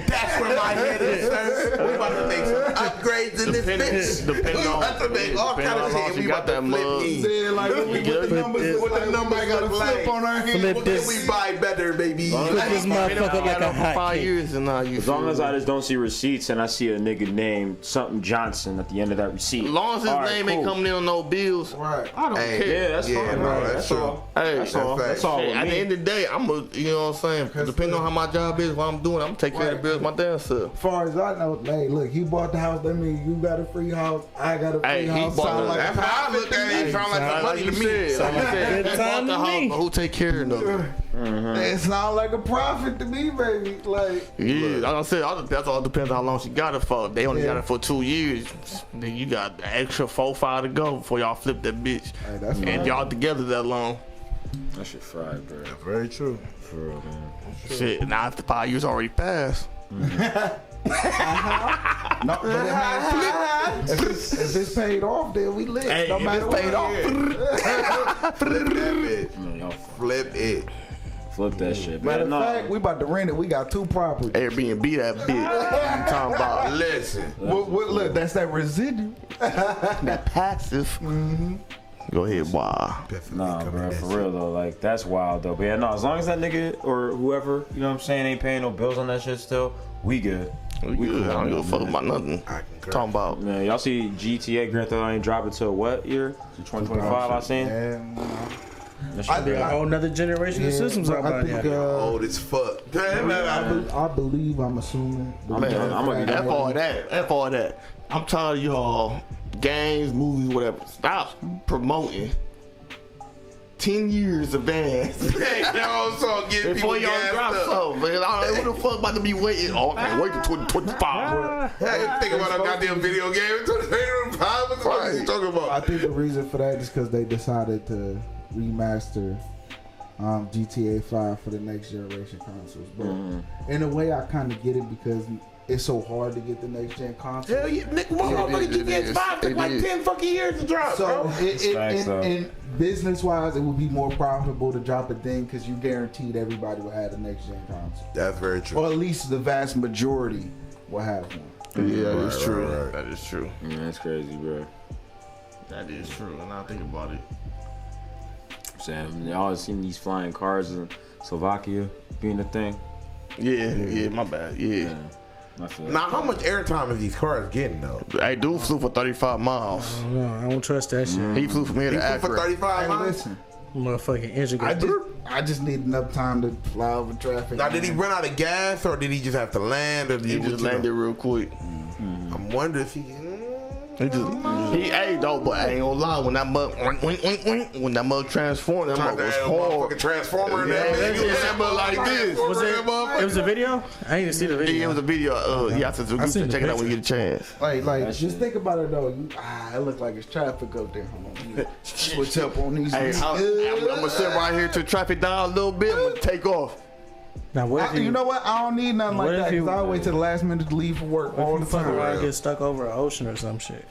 that's where my head is, sir. We about to make some upgrades in this bitch. Depending on, about to make all kind of shit. We about to flip these. Like with the numbers got a flip on our hand. What can we buy better, baby? Flip this motherfucker like a hot 5 cake. years and now you. As long as I just don't see receipts and I see a nigga named something Johnson at the end of that receipt. As long as his name ain't coming in on no bills, Right. I don't care. Yeah, that's fine. No, That's true. all. Hey, That's all. That's all. Hey, with at the me. end of the day, you know what I'm saying? Depending on how my job is, what I'm doing, I'm taking care of the bills my damn self. As far as I know, hey, look, he bought the house. That means you got a free house. I got a free Hey, he house. bought Sound the- like That's how I look at it. It sound like some money to me. Good time to me. But who take care of them? it sound like a profit to me, baby. Like, Yeah, like I said, that's all depends on how long she got it for. If they only got it for 2 years, then you got the extra 4-5 to go before y'all flip that bitch. hey, that's And fine. y'all together that long. That shit fried, bro. Very true. For real, man. Shit, now after 5 years already passed. No, but if it's paid off, then we lit. Hey, no if matter it's paid what. Flip it. Y'all Flip it. flip that shit. Matter of Man, fact, we about to rent it. We got 2 properties. Airbnb that bitch. I'm talking about Listen. Look, that's that residual. that passive. Go ahead, boy. Nah, bro, for real though, like that's wild though. But yeah, no, as long as that nigga or whoever, you know what I'm saying, ain't paying no bills on that shit still, we good. We good. I don't give a fuck about nothing. I concur. Talking about. Man, y'all see GTA Grand Theft Auto ain't dropping till what year? 2025, I seen. That shit be A out. whole nother generation of systems out I there. think, Old as fuck. I believe, I'm assuming. Man, I'm gonna be F all that. F all that. I'm tired of y'all games, movies, whatever. Stop promoting 10 years advance Y'all so getting before people y'all gassed drop up. something. Man, I don't know who the fuck about to be waiting. Oh, man, wait till 2025. Hey, think about a goddamn video game. What the fuck are you talking I about? think the reason for that is because they decided to remaster GTA 5 for the next generation consoles. But in a way, I kind of get it because it's so hard to get the next gen console. Hell yeah, nigga, motherfucking GTA 5 took like 10 fucking years to drop, so bro. in business wise, it would be more profitable to drop a thing because you guaranteed everybody will have the next gen console. That's very true. Or at least the vast majority will have one. Yeah, Right, that's true. right. That is true. Yeah, that's crazy, bro. That is true. And I think about it. Sam, y'all seen these flying cars in Slovakia being a thing? Yeah, my bad. Yeah. Now, how much airtime is these cars getting though? Hey, dude flew for 35 miles. I don't trust that shit. He flew from here to He flew Accra. for 35 Hey, miles? listen, Motherfucking engine. I just need enough time to fly over traffic. Now, did he run out of gas or did he just have to land? Or did He just landed real quick. I'm wondering if he. Hey, though, but I ain't gonna lie. When that mug transformed, that mug was hard. Motherfucking transformer in Yeah, that that mug like this. It was a video? I ain't even see the video. Yeah, it was a video. You have to seen the check it out when you picture. get a chance. Like, just think about it though. It look like it's traffic up there. Hold on. Switch up on these. Hey, I'm gonna sit right here to traffic down a little bit. I'm gonna take off. Now, what if You know what? I don't need nothing like that because I wait till the last minute to leave for work all the fuck around time. and get stuck over an ocean or some shit?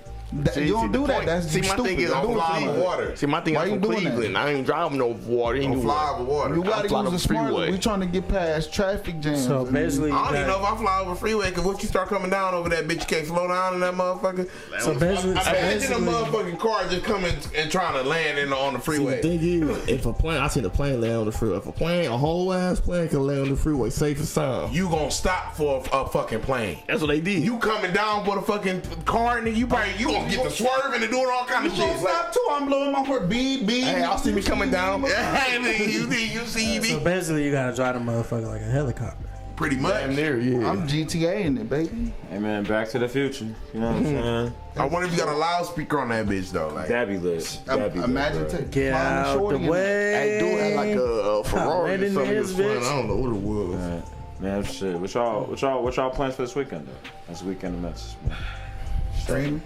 You don't do that. That's my stupid. thing is Don't I'm do it. flying over water. See, my thing Why is you from doing that? Cleveland. I ain't driving no water. Don't fly over water. You gotta flying use on the the smart. freeway. We trying to get past traffic jams. So basically, I don't even know if I fly over freeway because once you start coming down over that bitch, you can't slow down in that motherfucker. so basically, Imagine a motherfucking car just coming and trying to land on the freeway. The thing is, if a plane, I seen a plane land on the freeway. If a whole ass plane can land on the freeway, safe and sound. You gonna stop for a fucking plane. That's what they did. You coming down with a fucking car and then you gonna get the swerving and doing all kind of shit. Stop too. I'm blowing my horn. Beep. Hey, y'all see me coming down? You see so me? basically, you gotta drive the motherfucker like a helicopter. Pretty much. Damn near, yeah. I'm GTA in it, baby. Hey man, Back to the Future. You know what I'm saying? I wonder if you got a loudspeaker on that bitch though. Like, That'd be lit. That'd be Imagine lit, bro. taking Get out the way. Hey, dude had like a Ferrari or Landing something. his This bitch. I don't know what it was. Alright. Man, shit. What y'all plans for this weekend though? That's the weekend of messages, man. Streaming.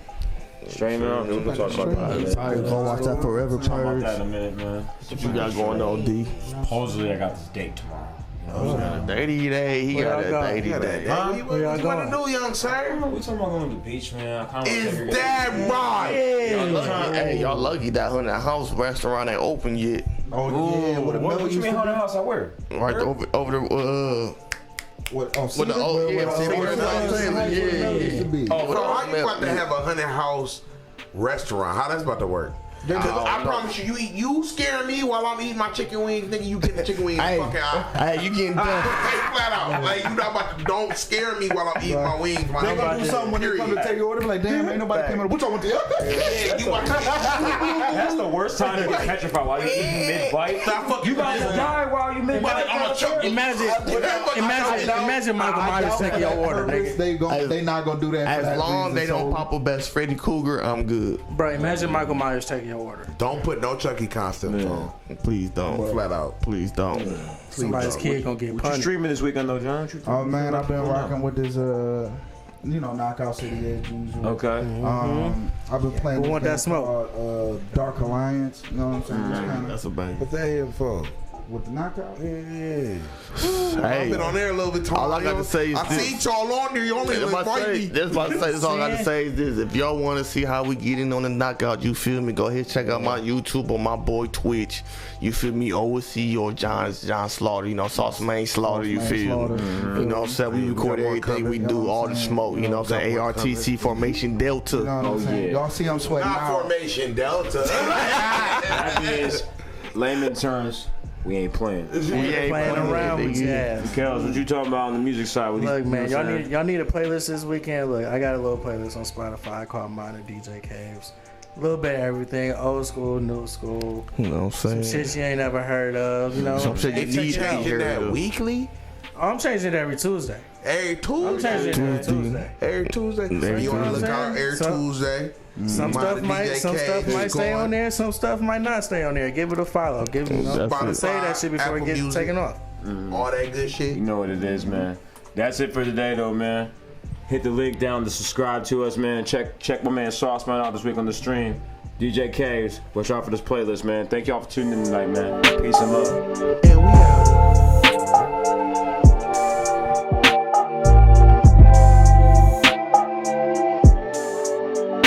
Streaming on. We'll talk about that. Alright, go watch that Forever Talk about Purge. that in a minute, man. What you got going on, D? Supposedly I got this date tomorrow. A 30 day. He got y'all a 30 day. what you y'all want to do, young sir? We talking about going to the beach, man. I kind of Is that right? Y'all lucky, hey, y'all lucky that 100 House restaurant ain't open yet. Oh yeah, what a What mellow you used mean to haunted be. house at where? Right over the What? Oh, with the old used to be. Oh, So how you about to have a 100 house restaurant? How that's about to work? Cause I promise you scaring me while I'm eating my chicken wings, nigga. You getting the chicken wings Hey, fucking out. hey, you getting done? Hey, flat out. Like, you not about to, don't scare me while I'm eating my wings. They gonna do something when they come to take your order. Be like, damn, ain't nobody came in. What y'all want to? Yeah, you want That's the worst time to get petrified while you're eating mid-bite. You about to die while you mid-bite. I'm gonna choke you. Imagine Michael Myers taking your order, nigga. They not gonna do that. for As that long reason, they don't so- pop up as Freddy Krueger, I'm good. Bro, imagine Michael Myers taking your order. Don't put no Chucky costumes on. Please don't. Flat out. Please don't. Somebody's kid gonna get What you punished. streaming this weekend though, John? What you Oh man, I've been rocking with this Knockout City as usual. Okay. I've been playing. Who want this that game smoke? called, Dark Alliance. You know what I'm saying? Just kinda That's a bang. What's that here for? with the knockout. Yeah. Hey, I've been on there a little bit. all I got to say is I this. seen y'all on there. You only invite me. That's about to say. That's all I got to say is this. If y'all want to see how we get in on the knockout, you feel me? Go ahead, check out my YouTube or my boy Twitch. You feel me? OC or John Slaughter. You know, Sauce Man Slaughter. You feel me? You know what I'm saying? We record everything we do, all the smoke. You know what I'm saying? ARTC Formation Delta. You know what I'm saying? Y'all see I'm sweating Not out. Formation Delta. That means layman terms. We ain't playing. We ain't Playing around with your nigga. ass. Kels, what you talking about on the music side? What Look, you man, know what I'm y'all saying? need a playlist this weekend. Look, I got a little playlist on Spotify called Minor DJ Caves. A little bit of everything, old school, new school. You know what I'm Some saying? shit you ain't never heard of, you know. Some shit you They need to changing hear. that weekly? I'm changing it every Tuesday. Every I'm changing it Tuesday. every Tuesday. Every Tuesday. Every You want to look Tuesday. out every So- Tuesday. Some Minor stuff might, DJ some stuff Caves might stay going. on there. Some stuff might not stay on there. Give it a follow. Give it. Definitely. Say that shit before it Apple gets Music. taken off. All that good shit. You know what it is, man. That's it for today, though, man. Hit the link down to subscribe to us, man. Check my man Sauce Man out this week on the stream. DJ Caves, watch out for this playlist, man. Thank y'all for tuning in tonight, man. Peace and love. And we out.